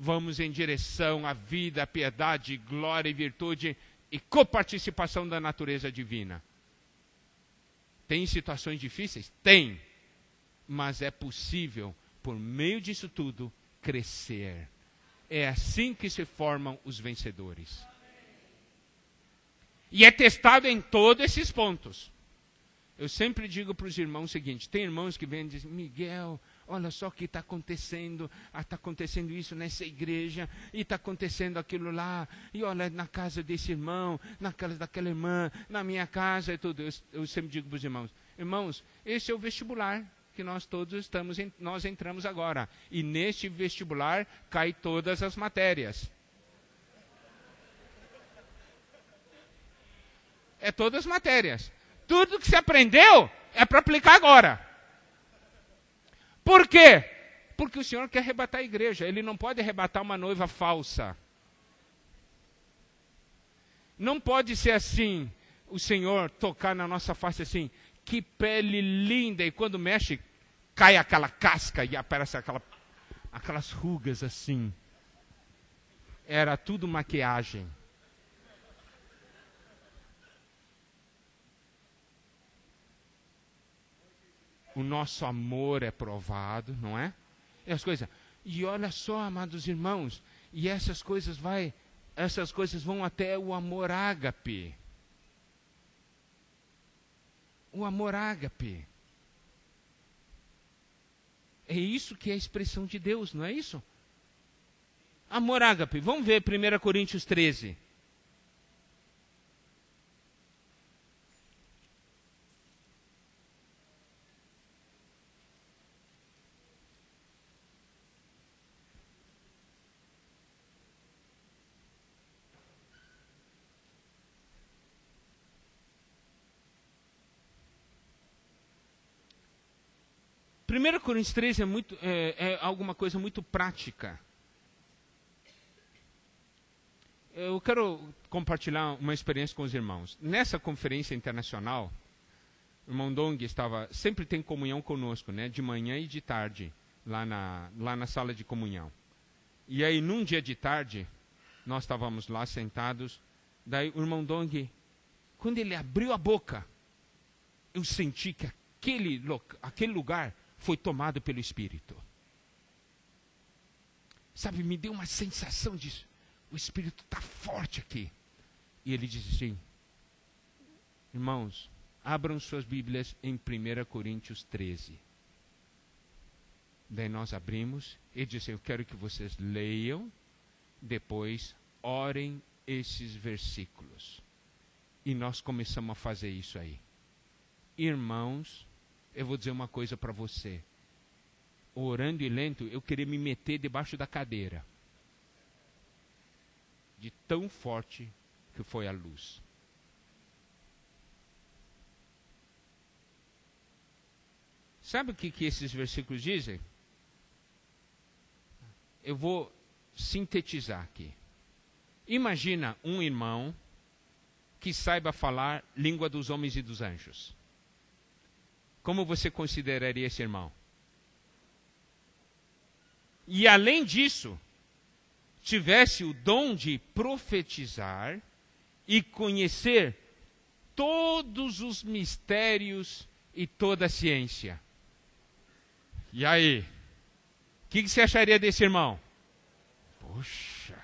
Vamos em direção à vida, à piedade, glória e virtude e coparticipação da natureza divina. Tem situações difíceis? Tem. Mas é possível, por meio disso tudo, crescer. É assim que se formam os vencedores. E é testado em todos esses pontos. Eu sempre digo para os irmãos o seguinte, tem irmãos que vêm e dizem, Miguel, olha só o que está acontecendo isso nessa igreja, e está acontecendo aquilo lá, e olha na casa desse irmão, na casa daquela irmã, na minha casa e tudo. Eu sempre digo para os irmãos, esse é o vestibular que nós todos nós entramos agora. E neste vestibular cai todas as matérias. É todas as matérias. Tudo que você aprendeu é para aplicar agora. Por quê? Porque o Senhor quer arrebatar a igreja. Ele não pode arrebatar uma noiva falsa. Não pode ser assim, o Senhor tocar na nossa face assim, que pele linda, e quando mexe, cai aquela casca e aparece aquelas rugas assim. Era tudo maquiagem. O nosso amor é provado, não é? E as coisas. E olha só, amados irmãos, e essas coisas vão até o amor ágape. O amor ágape. É isso que é a expressão de Deus, não é isso? Amor ágape. Vamos ver 1 Coríntios 13. Primeiro Coríntios 13 é alguma coisa muito prática. Eu quero compartilhar uma experiência com os irmãos. Nessa conferência internacional, o irmão Dong sempre tem comunhão conosco, né, de manhã e de tarde, lá na sala de comunhão. E aí, num dia de tarde, nós estávamos lá sentados, daí o irmão Dong, quando ele abriu a boca, eu senti que aquele lugar foi tomado pelo Espírito. Sabe, me deu uma sensação disso. O Espírito está forte aqui. E ele diz assim, irmãos, abram suas Bíblias em 1 Coríntios 13. Daí nós abrimos, ele disse, eu quero que vocês leiam, depois orem esses versículos. E nós começamos a fazer isso aí. Irmãos, eu vou dizer uma coisa para você. Orando e lento, eu queria me meter debaixo da cadeira. De tão forte que foi a luz. Sabe o que esses versículos dizem? Eu vou sintetizar aqui. Imagina um irmão que saiba falar língua dos homens e dos anjos. Como você consideraria esse irmão? E além disso, tivesse o dom de profetizar e conhecer todos os mistérios e toda a ciência. E aí? O que você acharia desse irmão? Poxa.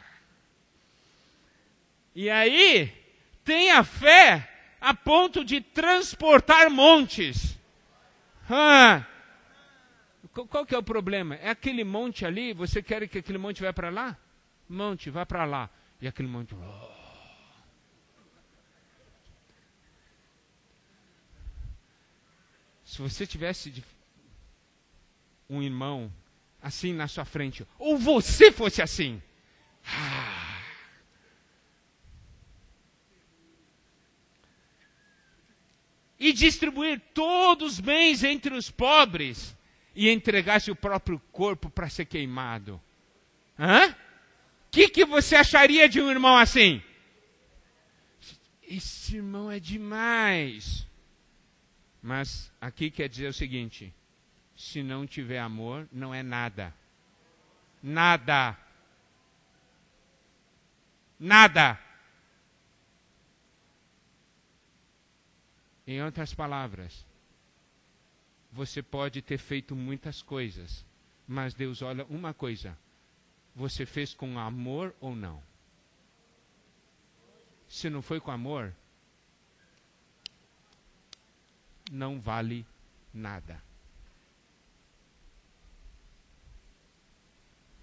E aí, tem a fé a ponto de transportar montes. Qual que é o problema? É aquele monte ali, você quer que aquele monte vá para lá? Monte, vá para lá. E aquele monte... Se você tivesse um irmão assim na sua frente, ou você fosse assim... E distribuir todos os bens entre os pobres e entregasse o próprio corpo para ser queimado. O que você acharia de um irmão assim? Esse irmão é demais. Mas aqui quer dizer o seguinte: se não tiver amor, não é nada. Nada. Nada. Em outras palavras, você pode ter feito muitas coisas, mas Deus olha uma coisa: você fez com amor ou não? Se não foi com amor, não vale nada.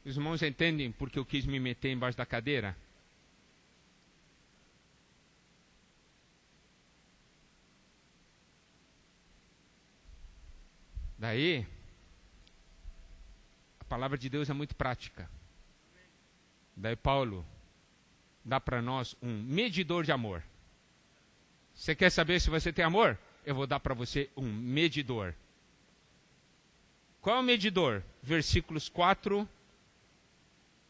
Os irmãos entendem porque eu quis me meter embaixo da cadeira? Daí, a palavra de Deus é muito prática. Daí Paulo dá para nós um medidor de amor. Você quer saber se você tem amor? Eu vou dar para você um medidor. Qual é o medidor? Versículos 4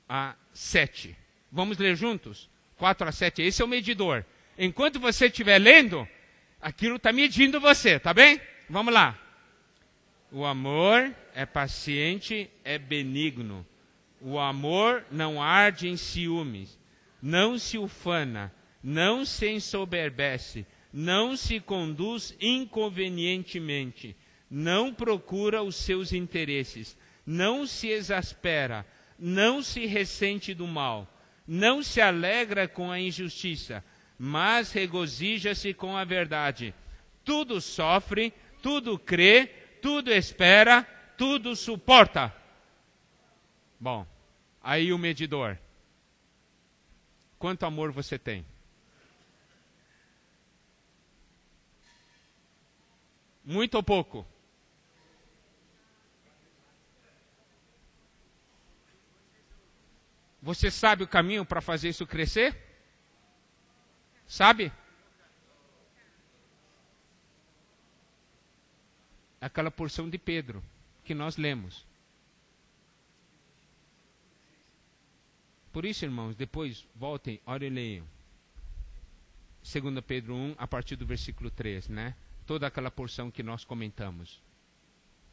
a 7. Vamos ler juntos? 4 a 7. Esse é o medidor. Enquanto você estiver lendo, aquilo está medindo você, tá bem? Vamos lá. O amor é paciente, é benigno. O amor não arde em ciúmes, não se ufana, não se ensoberbece, não se conduz inconvenientemente, não procura os seus interesses, não se exaspera, não se ressente do mal, não se alegra com a injustiça, mas regozija-se com a verdade. Tudo sofre, tudo crê, tudo espera, tudo suporta. Bom, aí o medidor. Quanto amor você tem? Muito ou pouco? Você sabe o caminho para fazer isso crescer? Sabe? Aquela porção de Pedro que nós lemos. Por isso, irmãos, depois voltem, orem e leiam. 2 Pedro 1, a partir do versículo 3, né? Toda aquela porção que nós comentamos.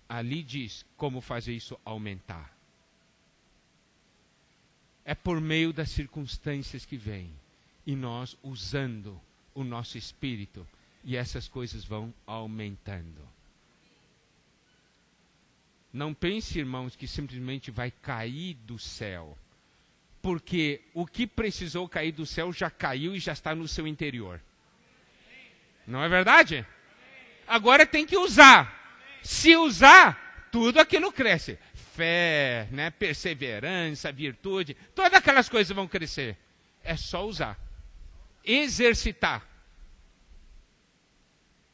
Ali diz como fazer isso aumentar. É por meio das circunstâncias que vêm. E nós usando o nosso espírito. E essas coisas vão aumentando. Não pense, irmãos, que simplesmente vai cair do céu. Porque o que precisou cair do céu já caiu e já está no seu interior. Não é verdade? Agora tem que usar. Se usar, tudo aquilo cresce. Fé, né, perseverança, virtude, todas aquelas coisas vão crescer. É só usar. Exercitar.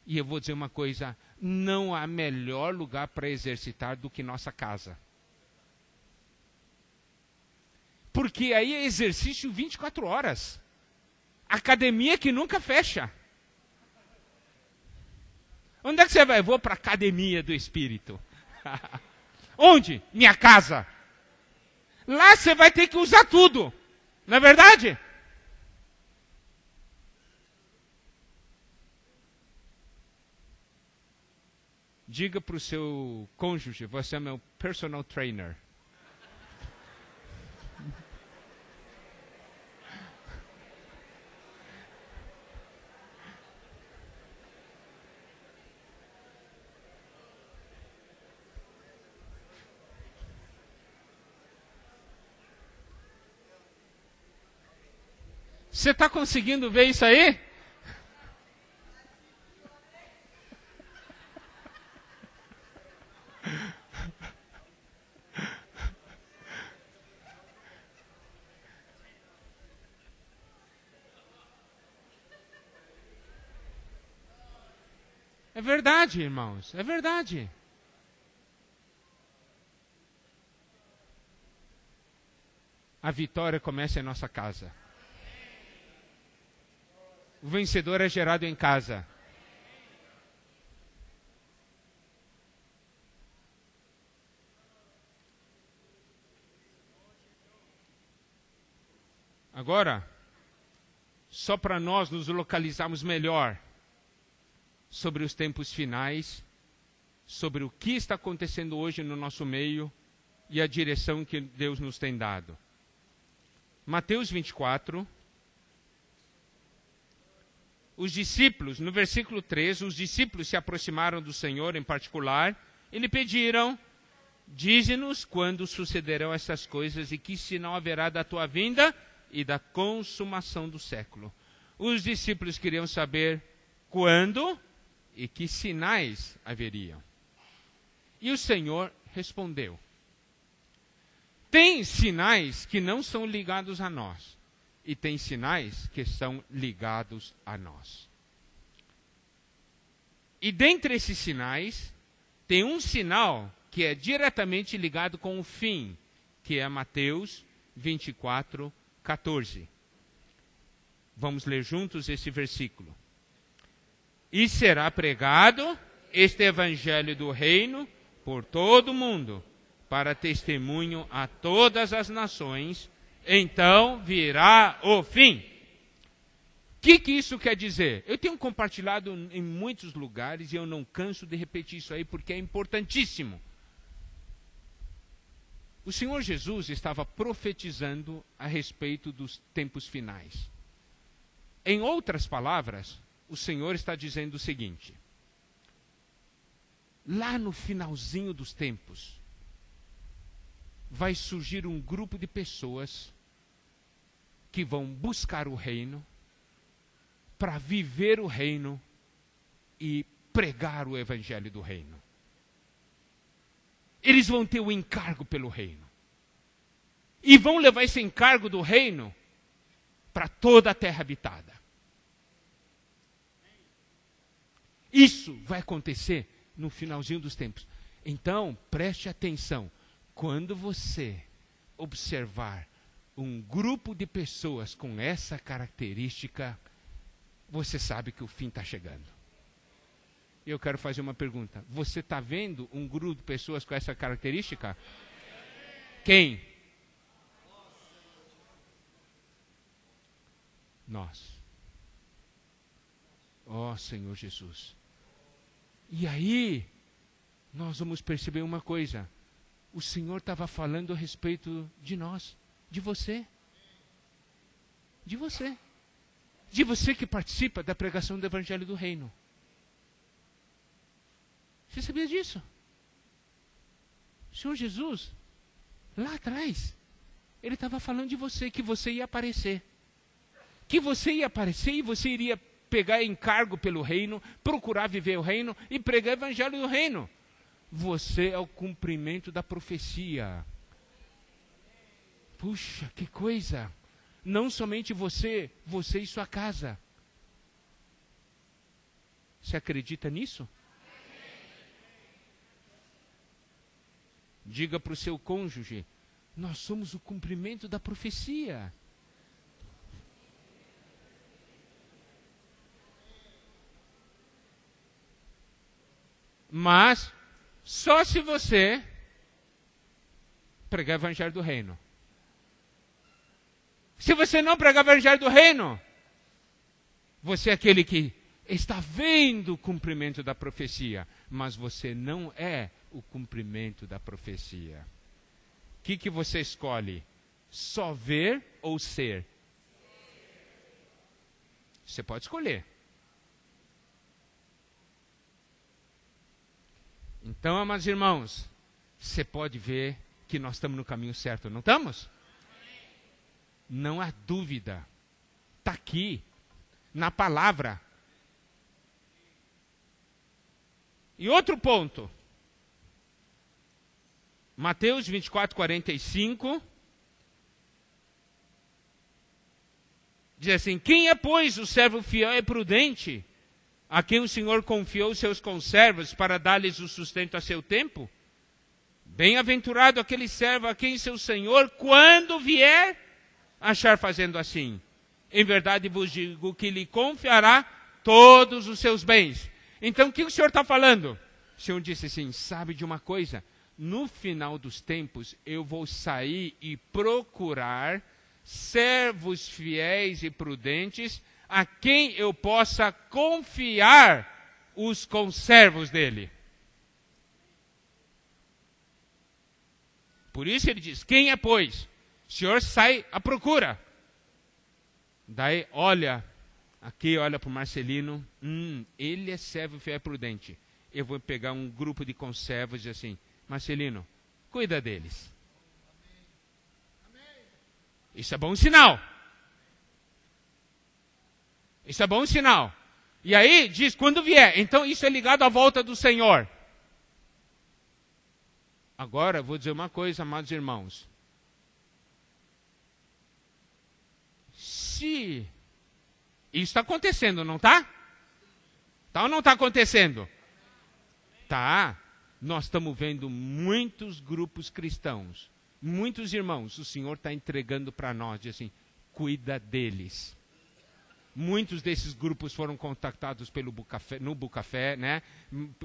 E eu vou dizer uma coisa, não há melhor lugar para exercitar do que nossa casa. Porque aí é exercício 24 horas. Academia que nunca fecha. Onde é que você vai? Vou para a academia do Espírito. Onde? Minha casa. Lá você vai ter que usar tudo. Não é verdade? Diga para o seu cônjuge, você é meu personal trainer. Você está conseguindo ver isso aí? É verdade, irmãos, é verdade. A vitória começa em nossa casa. O vencedor é gerado em casa. Agora, só para nós nos localizarmos melhor sobre os tempos finais, sobre o que está acontecendo hoje no nosso meio e a direção que Deus nos tem dado. Mateus 24, os discípulos, no versículo 3, os discípulos se aproximaram do Senhor em particular e lhe pediram: dize-nos quando sucederão essas coisas e que sinal haverá da tua vinda e da consumação do século. Os discípulos queriam saber quando e que sinais haveriam. E o Senhor respondeu: tem sinais que não são ligados a nós, e tem sinais que são ligados a nós. E dentre esses sinais, tem um sinal que é diretamente ligado com o fim, que é Mateus 24, 14. Vamos ler juntos esse versículo. E será pregado este evangelho do reino por todo o mundo, para testemunho a todas as nações, então virá o fim. O que isso quer dizer? Eu tenho compartilhado em muitos lugares e eu não canso de repetir isso aí porque é importantíssimo. O Senhor Jesus estava profetizando a respeito dos tempos finais. Em outras palavras, o Senhor está dizendo o seguinte: lá no finalzinho dos tempos, vai surgir um grupo de pessoas que vão buscar o reino, para viver o reino e pregar o evangelho do reino. Eles vão ter o encargo pelo reino. E vão levar esse encargo do reino para toda a terra habitada. Isso vai acontecer no finalzinho dos tempos. Então, preste atenção. Quando você observar um grupo de pessoas com essa característica, você sabe que o fim está chegando. Eu quero fazer uma pergunta. Você está vendo um grupo de pessoas com essa característica? Quem? Nós. Ó Senhor Jesus. E aí, nós vamos perceber uma coisa. O Senhor estava falando a respeito de nós, de você. De você. De você que participa da pregação do Evangelho do Reino. Você sabia disso? O Senhor Jesus, lá atrás, Ele estava falando de você, que você ia aparecer. Que você ia aparecer e você iria pegar encargo pelo reino, procurar viver o reino e pregar o Evangelho do Reino. Você é o cumprimento da profecia. Puxa, que coisa! Não somente você, você e sua casa. Você acredita nisso? Diga para o seu cônjuge, nós somos o cumprimento da profecia. Mas, só se você pregar o evangelho do reino. Se você não pregar o evangelho do reino, você é aquele que está vendo o cumprimento da profecia, mas você não é o cumprimento da profecia. O que você escolhe? Só ver ou ser? Você pode escolher. Então, amados irmãos, você pode ver que nós estamos no caminho certo, não estamos? Não há dúvida. Está aqui, na palavra. E outro ponto. Mateus 24, 45. Diz assim, quem é, pois, o servo fiel e prudente, a quem o Senhor confiou seus conservos para dar-lhes o sustento a seu tempo? Bem-aventurado aquele servo a quem seu Senhor, quando vier, achar fazendo assim. Em verdade vos digo que lhe confiará todos os seus bens. Então o que o Senhor está falando? O Senhor disse assim, sabe de uma coisa? No final dos tempos eu vou sair e procurar servos fiéis e prudentes a quem eu possa confiar os conservos dele. Por isso ele diz, quem é, pois? O Senhor sai à procura. Daí olha para o Marcelino, ele é servo fiel e prudente. Eu vou pegar um grupo de conservos e dizer assim, Marcelino, cuida deles. Isso é bom sinal. Isso é bom sinal. E aí diz, quando vier. Então isso é ligado à volta do Senhor. Agora, vou dizer uma coisa, amados irmãos. Se isso está acontecendo, não está? Está ou não está acontecendo? Tá. Nós estamos vendo muitos grupos cristãos, muitos irmãos, o Senhor está entregando para nós, diz assim, cuida deles. Muitos desses grupos foram contactados no Bucafé, né?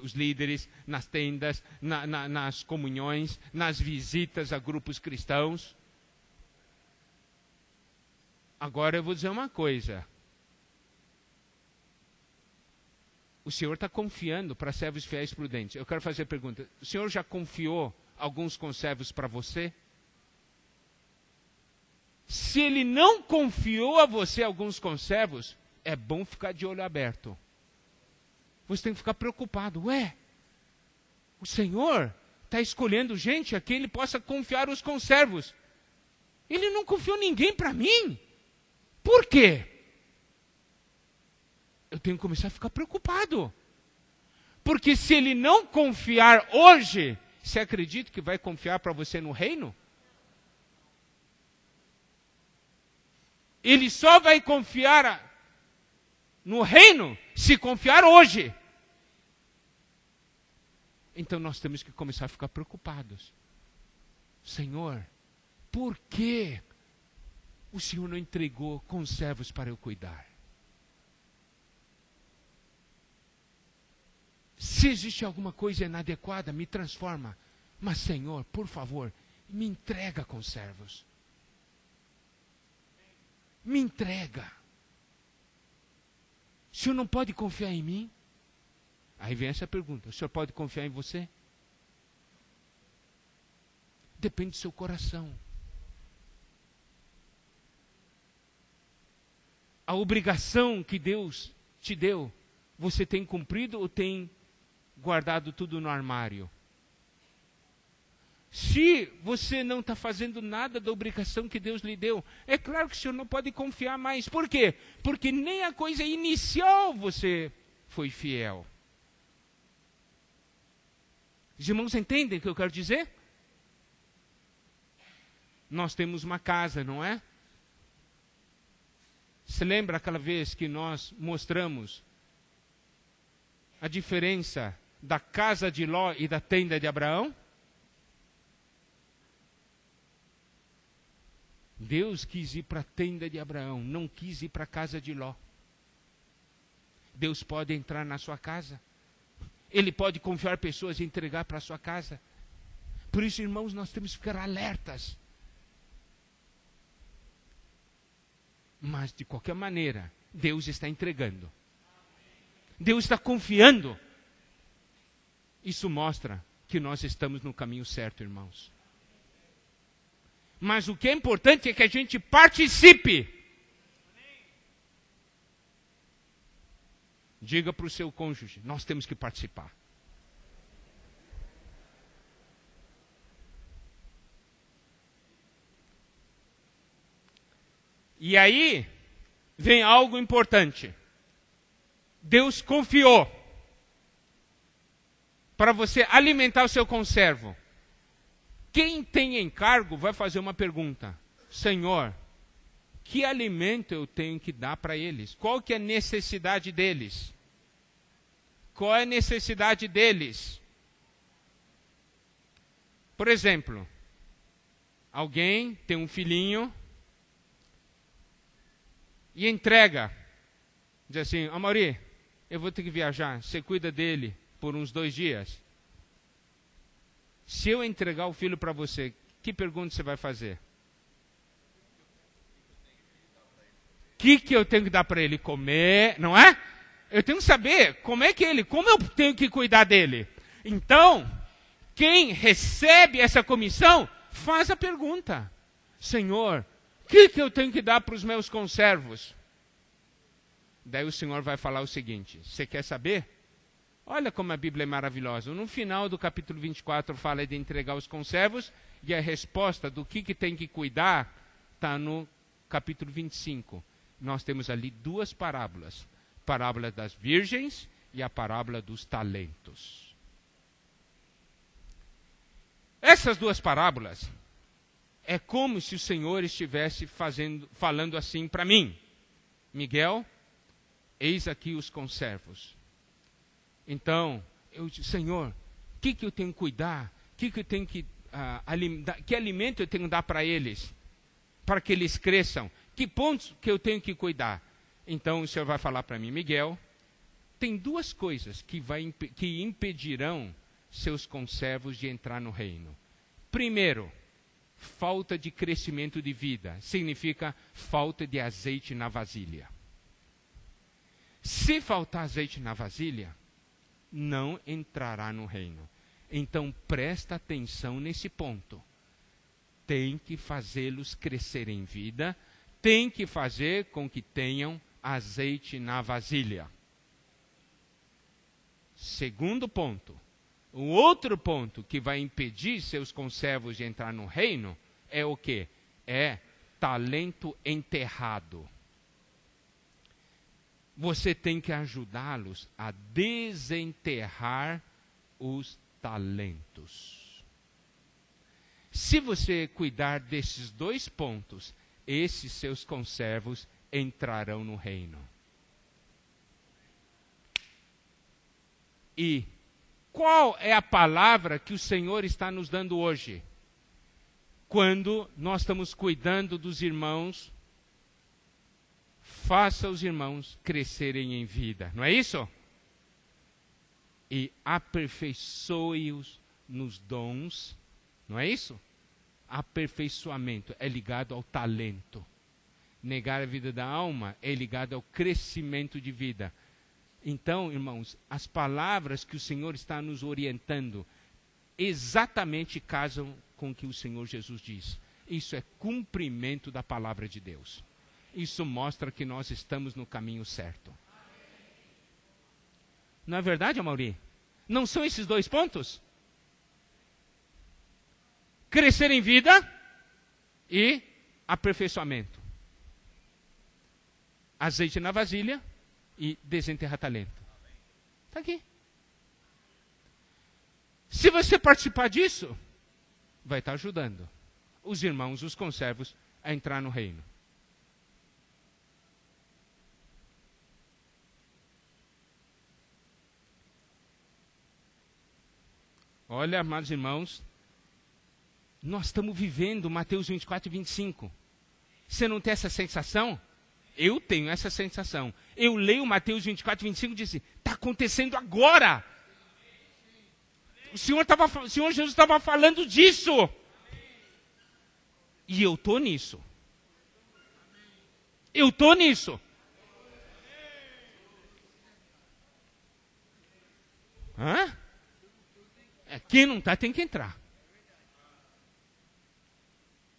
Os líderes, nas tendas, nas comunhões, nas visitas a grupos cristãos. Agora eu vou dizer uma coisa. O Senhor está confiando para servos fiéis prudentes. Eu quero fazer a pergunta. O Senhor já confiou alguns conservos para você? Se Ele não confiou a você alguns conservos, é bom ficar de olho aberto. Você tem que ficar preocupado. Ué, o Senhor está escolhendo gente a quem Ele possa confiar os conservos. Ele não confiou ninguém para mim. Por quê? Eu tenho que começar a ficar preocupado. Porque se Ele não confiar hoje, você acredita que vai confiar para você no reino? Ele só vai confiar no reino se confiar hoje. Então nós temos que começar a ficar preocupados. Senhor, por que o Senhor não entregou conservos para eu cuidar? Se existe alguma coisa inadequada, me transforma. Mas, Senhor, por favor, me entrega conservos. Me entrega. O Senhor não pode confiar em mim? Aí vem essa pergunta. O Senhor pode confiar em você? Depende do seu coração. A obrigação que Deus te deu, você tem cumprido ou tem guardado tudo no armário? Se você não está fazendo nada da obrigação que Deus lhe deu, é claro que o Senhor não pode confiar mais. Por quê? Porque nem a coisa inicial você foi fiel. Os irmãos entendem o que eu quero dizer? Nós temos uma casa, não é? Se lembra aquela vez que nós mostramos a diferença da casa de Ló e da tenda de Abraão? Deus quis ir para a tenda de Abraão, não quis ir para a casa de Ló. Deus pode entrar na sua casa. Ele pode confiar pessoas e entregar para a sua casa. Por isso, irmãos, nós temos que ficar alertas. Mas, de qualquer maneira, Deus está entregando. Deus está confiando. Isso mostra que nós estamos no caminho certo, irmãos. Mas o que é importante é que a gente participe. Diga para o seu cônjuge, nós temos que participar. E aí, vem algo importante. Deus confiou para você alimentar o seu conservo. Quem tem encargo vai fazer uma pergunta. Senhor, que alimento eu tenho que dar para eles? Qual que é a necessidade deles? Qual é a necessidade deles? Por exemplo, alguém tem um filhinho e entrega. Diz assim, Amaury, eu vou ter que viajar, você cuida dele por uns 2 dias. Se eu entregar o filho para você, que pergunta você vai fazer? O que eu tenho que dar para ele comer, não é? Eu tenho que saber como eu tenho que cuidar dele. Então, quem recebe essa comissão, faz a pergunta. Senhor, o que eu tenho que dar para os meus conservos? Daí o Senhor vai falar o seguinte, você quer saber? Olha como a Bíblia é maravilhosa. No final do capítulo 24 fala de entregar os conservos e a resposta do que tem que cuidar está no capítulo 25. Nós temos ali 2 parábolas. A parábola das virgens e a parábola dos talentos. Essas 2 parábolas é como se o Senhor estivesse falando assim para mim. Miguel, eis aqui os conservos. Então, eu disse, Senhor, o que eu tenho que cuidar? Que alimento eu tenho que dar para eles? Para que eles cresçam? Que pontos que eu tenho que cuidar? Então, o Senhor vai falar para mim, Miguel, tem 2 coisas que impedirão seus conservos de entrar no reino. Primeiro, falta de crescimento de vida. Significa falta de azeite na vasilha. Se faltar azeite na vasilha, não entrará no reino. Então presta atenção nesse ponto. Tem que fazê-los crescer em vida, tem que fazer com que tenham azeite na vasilha. Segundo ponto, o outro ponto que vai impedir seus conservos de entrar no reino é o quê? É talento enterrado. Você tem que ajudá-los a desenterrar os talentos. Se você cuidar desses 2 pontos, esses seus conservos entrarão no reino. E qual é a palavra que o Senhor está nos dando hoje? Quando nós estamos cuidando dos irmãos, faça os irmãos crescerem em vida, não é isso? E aperfeiçoe-os nos dons, não é isso? Aperfeiçoamento é ligado ao talento. Negar a vida da alma é ligado ao crescimento de vida. Então, irmãos, as palavras que o Senhor está nos orientando exatamente casam com o que o Senhor Jesus diz. Isso é cumprimento da palavra de Deus. Isso mostra que nós estamos no caminho certo. Não é verdade, Amaury? Não são esses 2 pontos? Crescer em vida e aperfeiçoamento. Azeite na vasilha e desenterrar talento. Está aqui. Se você participar disso, vai estar ajudando os irmãos, os conservos, a entrar no reino. Olha, amados irmãos, nós estamos vivendo Mateus 24 e 25. Você não tem essa sensação? Eu tenho essa sensação. Eu leio Mateus 24 e 25 e disse, está acontecendo agora. O Senhor Jesus estava falando disso. E eu estou nisso. Eu estou nisso. Hã? Quem não está tem que entrar.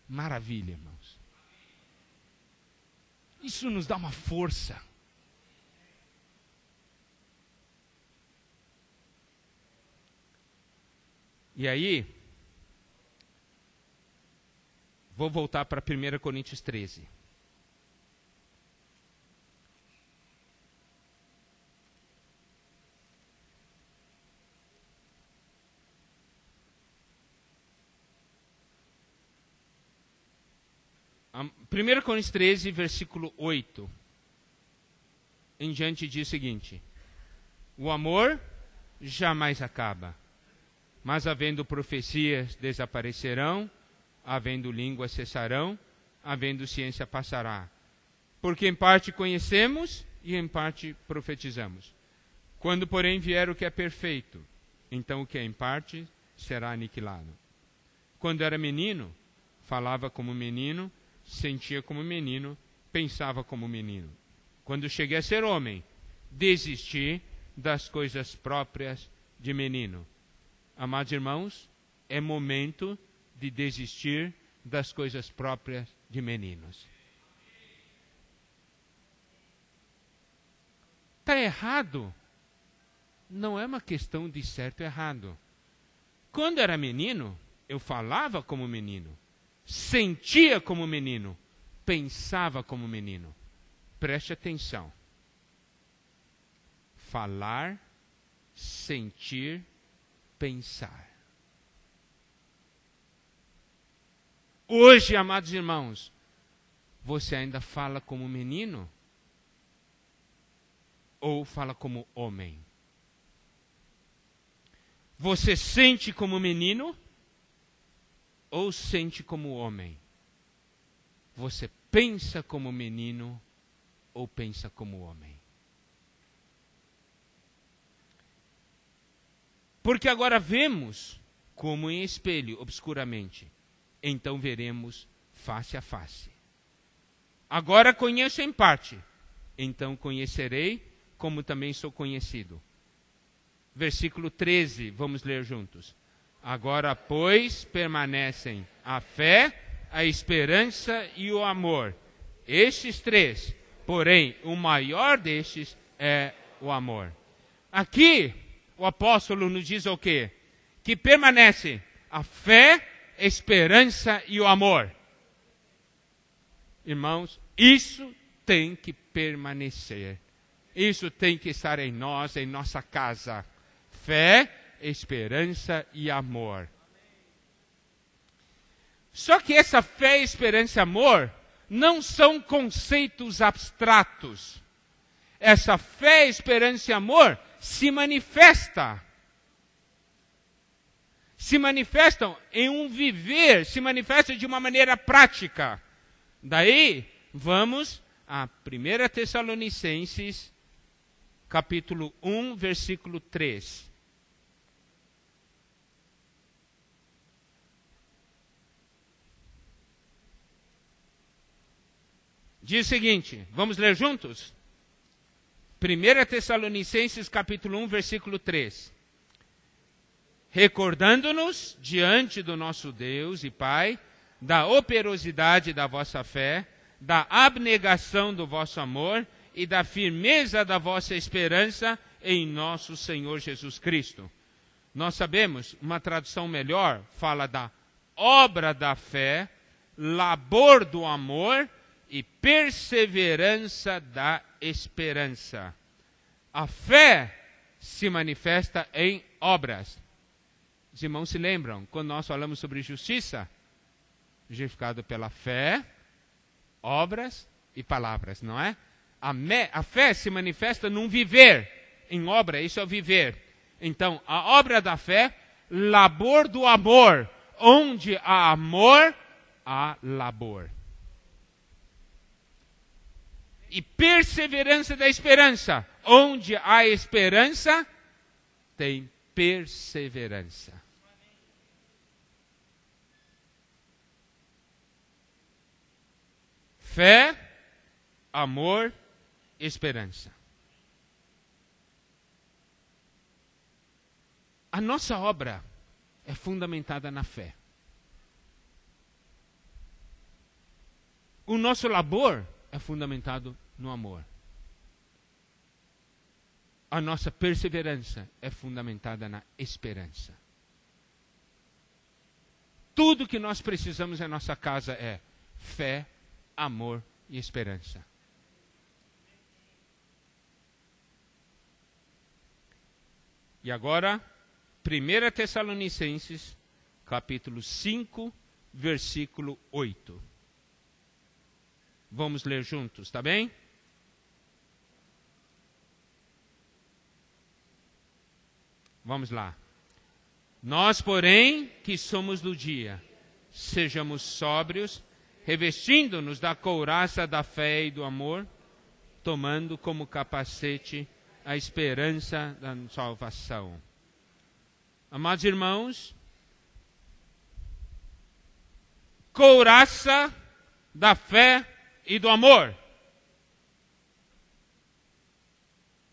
Maravilha, irmãos. Isso nos dá uma força. E aí, vou voltar para 1 Coríntios 13. A 1 Coríntios 13, versículo 8. Em diante diz o seguinte: o amor jamais acaba, mas havendo profecias desaparecerão, havendo línguas cessarão, havendo ciência passará. Porque em parte conhecemos e em parte profetizamos. Quando, porém, vier o que é perfeito, então o que é em parte será aniquilado. Quando era menino, falava como menino, sentia como menino, pensava como menino. Quando cheguei a ser homem, desisti das coisas próprias de menino. Amados irmãos, é momento de desistir das coisas próprias de meninos. Está errado? Não é uma questão de certo ou errado. Quando era menino, eu falava como menino, sentia como menino, pensava como menino. Preste atenção. Falar, sentir, pensar. Hoje, amados irmãos, você ainda fala como menino? Ou fala como homem? Você sente como menino? Ou sente como homem? Você pensa como menino? Ou pensa como homem? Porque agora vemos como em espelho, obscuramente. Então veremos face a face. Agora conheço em parte. Então conhecerei como também sou conhecido. Versículo 13, vamos ler juntos. Agora, pois, permanecem a fé, a esperança e o amor. Estes três, porém, o maior destes é o amor. Aqui, o apóstolo nos diz o quê? Que permanece a fé, a esperança e o amor. Irmãos, isso tem que permanecer. Isso tem que estar em nós, em nossa casa. Fé, esperança e amor. Só que essa fé, esperança e amor não são conceitos abstratos. Essa fé, esperança e amor se manifestam em um viver, se manifestam de uma maneira prática. Daí, vamos a 1 Tessalonicenses, capítulo 1, versículo 3. Diz o seguinte, vamos ler juntos? 1 Tessalonicenses capítulo 1, versículo 3. Recordando-nos diante do nosso Deus e Pai, da operosidade da vossa fé, da abnegação do vosso amor e da firmeza da vossa esperança em nosso Senhor Jesus Cristo. Nós sabemos, uma tradução melhor fala da obra da fé, labor do amor e perseverança da esperança. A fé se manifesta em obras. Os irmãos se lembram, quando nós falamos sobre justiça, justificado pela fé, obras e palavras, não é? A fé se manifesta num viver, em obra, isso é o viver. Então, a obra da fé labor do amor. Onde há amor, há labor. E perseverança da esperança. Onde há esperança, tem perseverança. Fé, amor, esperança. A nossa obra é fundamentada na fé. O nosso labor é fundamentado no amor. A nossa perseverança é fundamentada na esperança. Tudo que nós precisamos em nossa casa é fé, amor e esperança. E agora, 1 Tessalonicenses, capítulo 5, versículo 8. Vamos ler juntos, tá bem? Vamos lá. Nós, porém, que somos do dia, sejamos sóbrios, revestindo-nos da couraça da fé e do amor, tomando como capacete a esperança da salvação. Amados irmãos, couraça da fé e do amor,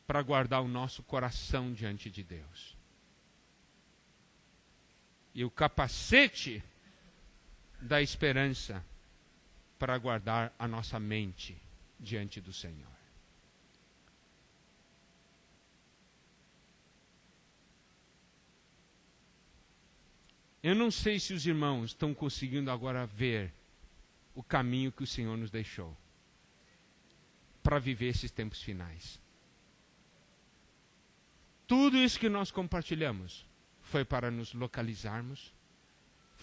para guardar o nosso coração diante de Deus. E o capacete da esperança para guardar a nossa mente diante do Senhor. Eu não sei se os irmãos estão conseguindo agora ver o caminho que o Senhor nos deixou para viver esses tempos finais. Tudo isso que nós compartilhamos foi para nos localizarmos,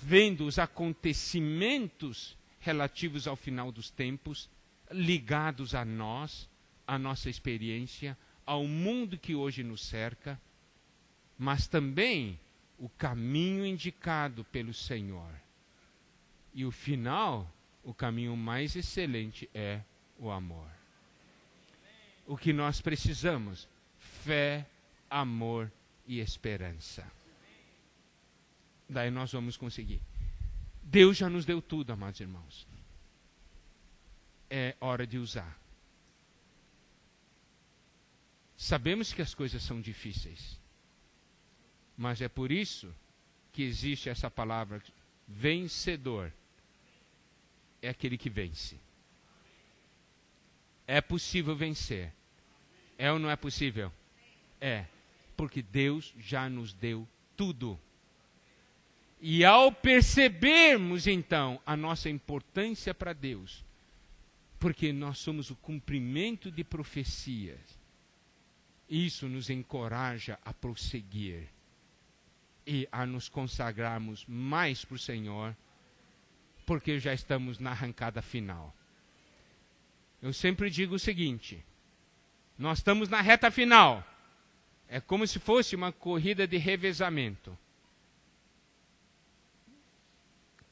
vendo os acontecimentos relativos ao final dos tempos, ligados a nós, à nossa experiência, ao mundo que hoje nos cerca, mas também o caminho indicado pelo Senhor. E o final, o caminho mais excelente é o amor. O que nós precisamos, fé, amor e esperança. Daí nós vamos conseguir. Deus já nos deu tudo, amados irmãos. É hora de usar. Sabemos que as coisas são difíceis. Mas é por isso que existe essa palavra, vencedor. É aquele que vence. É possível vencer. É ou não é possível? É. Porque Deus já nos deu tudo. E ao percebermos então a nossa importância para Deus, porque nós somos o cumprimento de profecias, isso nos encoraja a prosseguir e a nos consagrarmos mais para o Senhor, porque já estamos na arrancada final. Eu sempre digo o seguinte, nós estamos na reta final, é como se fosse uma corrida de revezamento.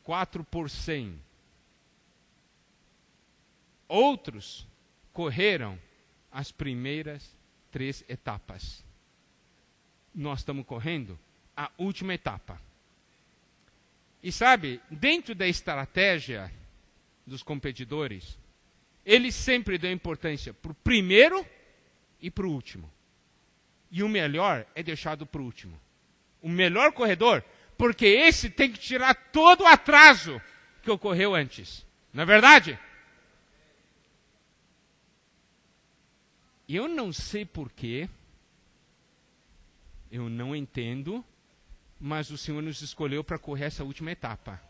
4%. Outros correram as primeiras 3 etapas. Nós estamos correndo a última etapa. E sabe, dentro da estratégia dos competidores, eles sempre dão importância para o primeiro e para o último. E o melhor é deixado para o último. O melhor corredor, porque esse tem que tirar todo o atraso que ocorreu antes. Não é verdade? Eu não sei porquê, eu não entendo, mas o Senhor nos escolheu para correr essa última etapa.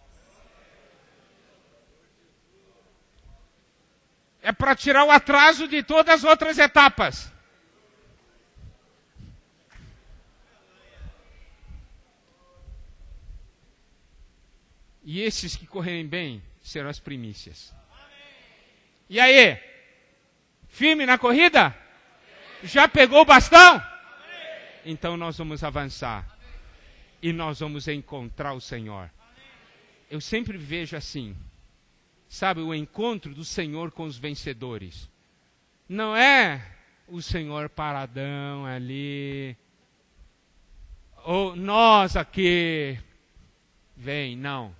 É para tirar o atraso de todas as outras etapas. E esses que correrem bem serão as primícias. E aí? Firme na corrida? Já pegou o bastão? Então nós vamos avançar. e nós vamos encontrar o Senhor. Eu sempre vejo assim, sabe, o encontro do Senhor com os vencedores. Não é o Senhor paradão ali, ou nós aqui, vem, não.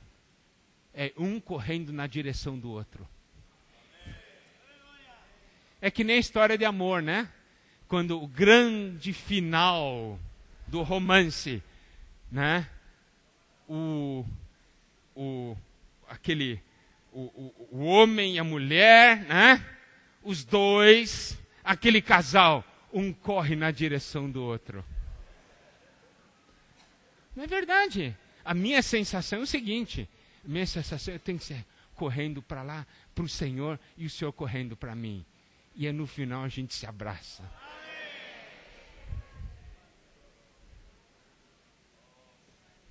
É um correndo na direção do outro. É que nem história de amor, né? Quando o grande final do romance, né? O homem e a mulher, né? Os dois, aquele casal, um corre na direção do outro. Não é verdade? A minha sensação é o seguinte, a minha sensação é que eu tenho que ser correndo para lá, para o Senhor, e o Senhor correndo para mim. E no final a gente se abraça.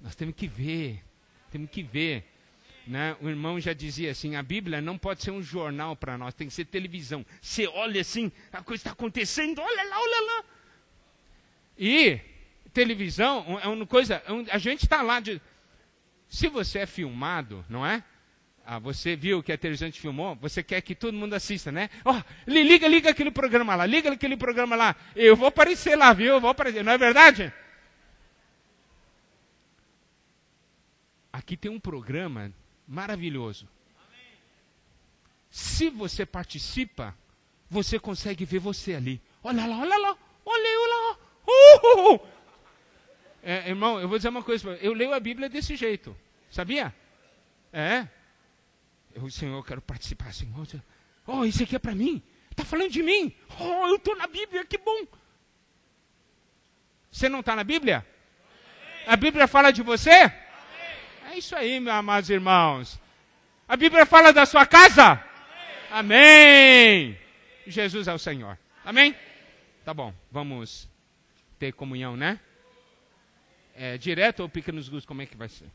Nós temos que ver. Né? O irmão já dizia assim, a Bíblia não pode ser um jornal para nós, tem que ser televisão. Você olha assim, a coisa está acontecendo, olha lá. E televisão é uma coisa, a gente está lá, se você é filmado, não é? Você viu que a televisão te filmou, você quer que todo mundo assista, né? Liga aquele programa lá, eu vou aparecer lá, viu? Eu vou aparecer, não é verdade? Aqui tem um programa maravilhoso. Se você participa, você consegue ver você ali. Olha lá. Irmão, eu vou dizer uma coisa, eu leio a Bíblia desse jeito, sabia? Senhor, eu quero participar, Senhor. Isso aqui é para mim, está falando de mim. Eu estou na Bíblia, que bom. Você não está na Bíblia? A Bíblia fala de você? É isso aí, meus amados irmãos. A Bíblia fala da sua casa? Amém. Jesus é o Senhor. Amém? Tá bom, vamos ter comunhão, né? Direto ou pequenos grupos, como é que vai ser?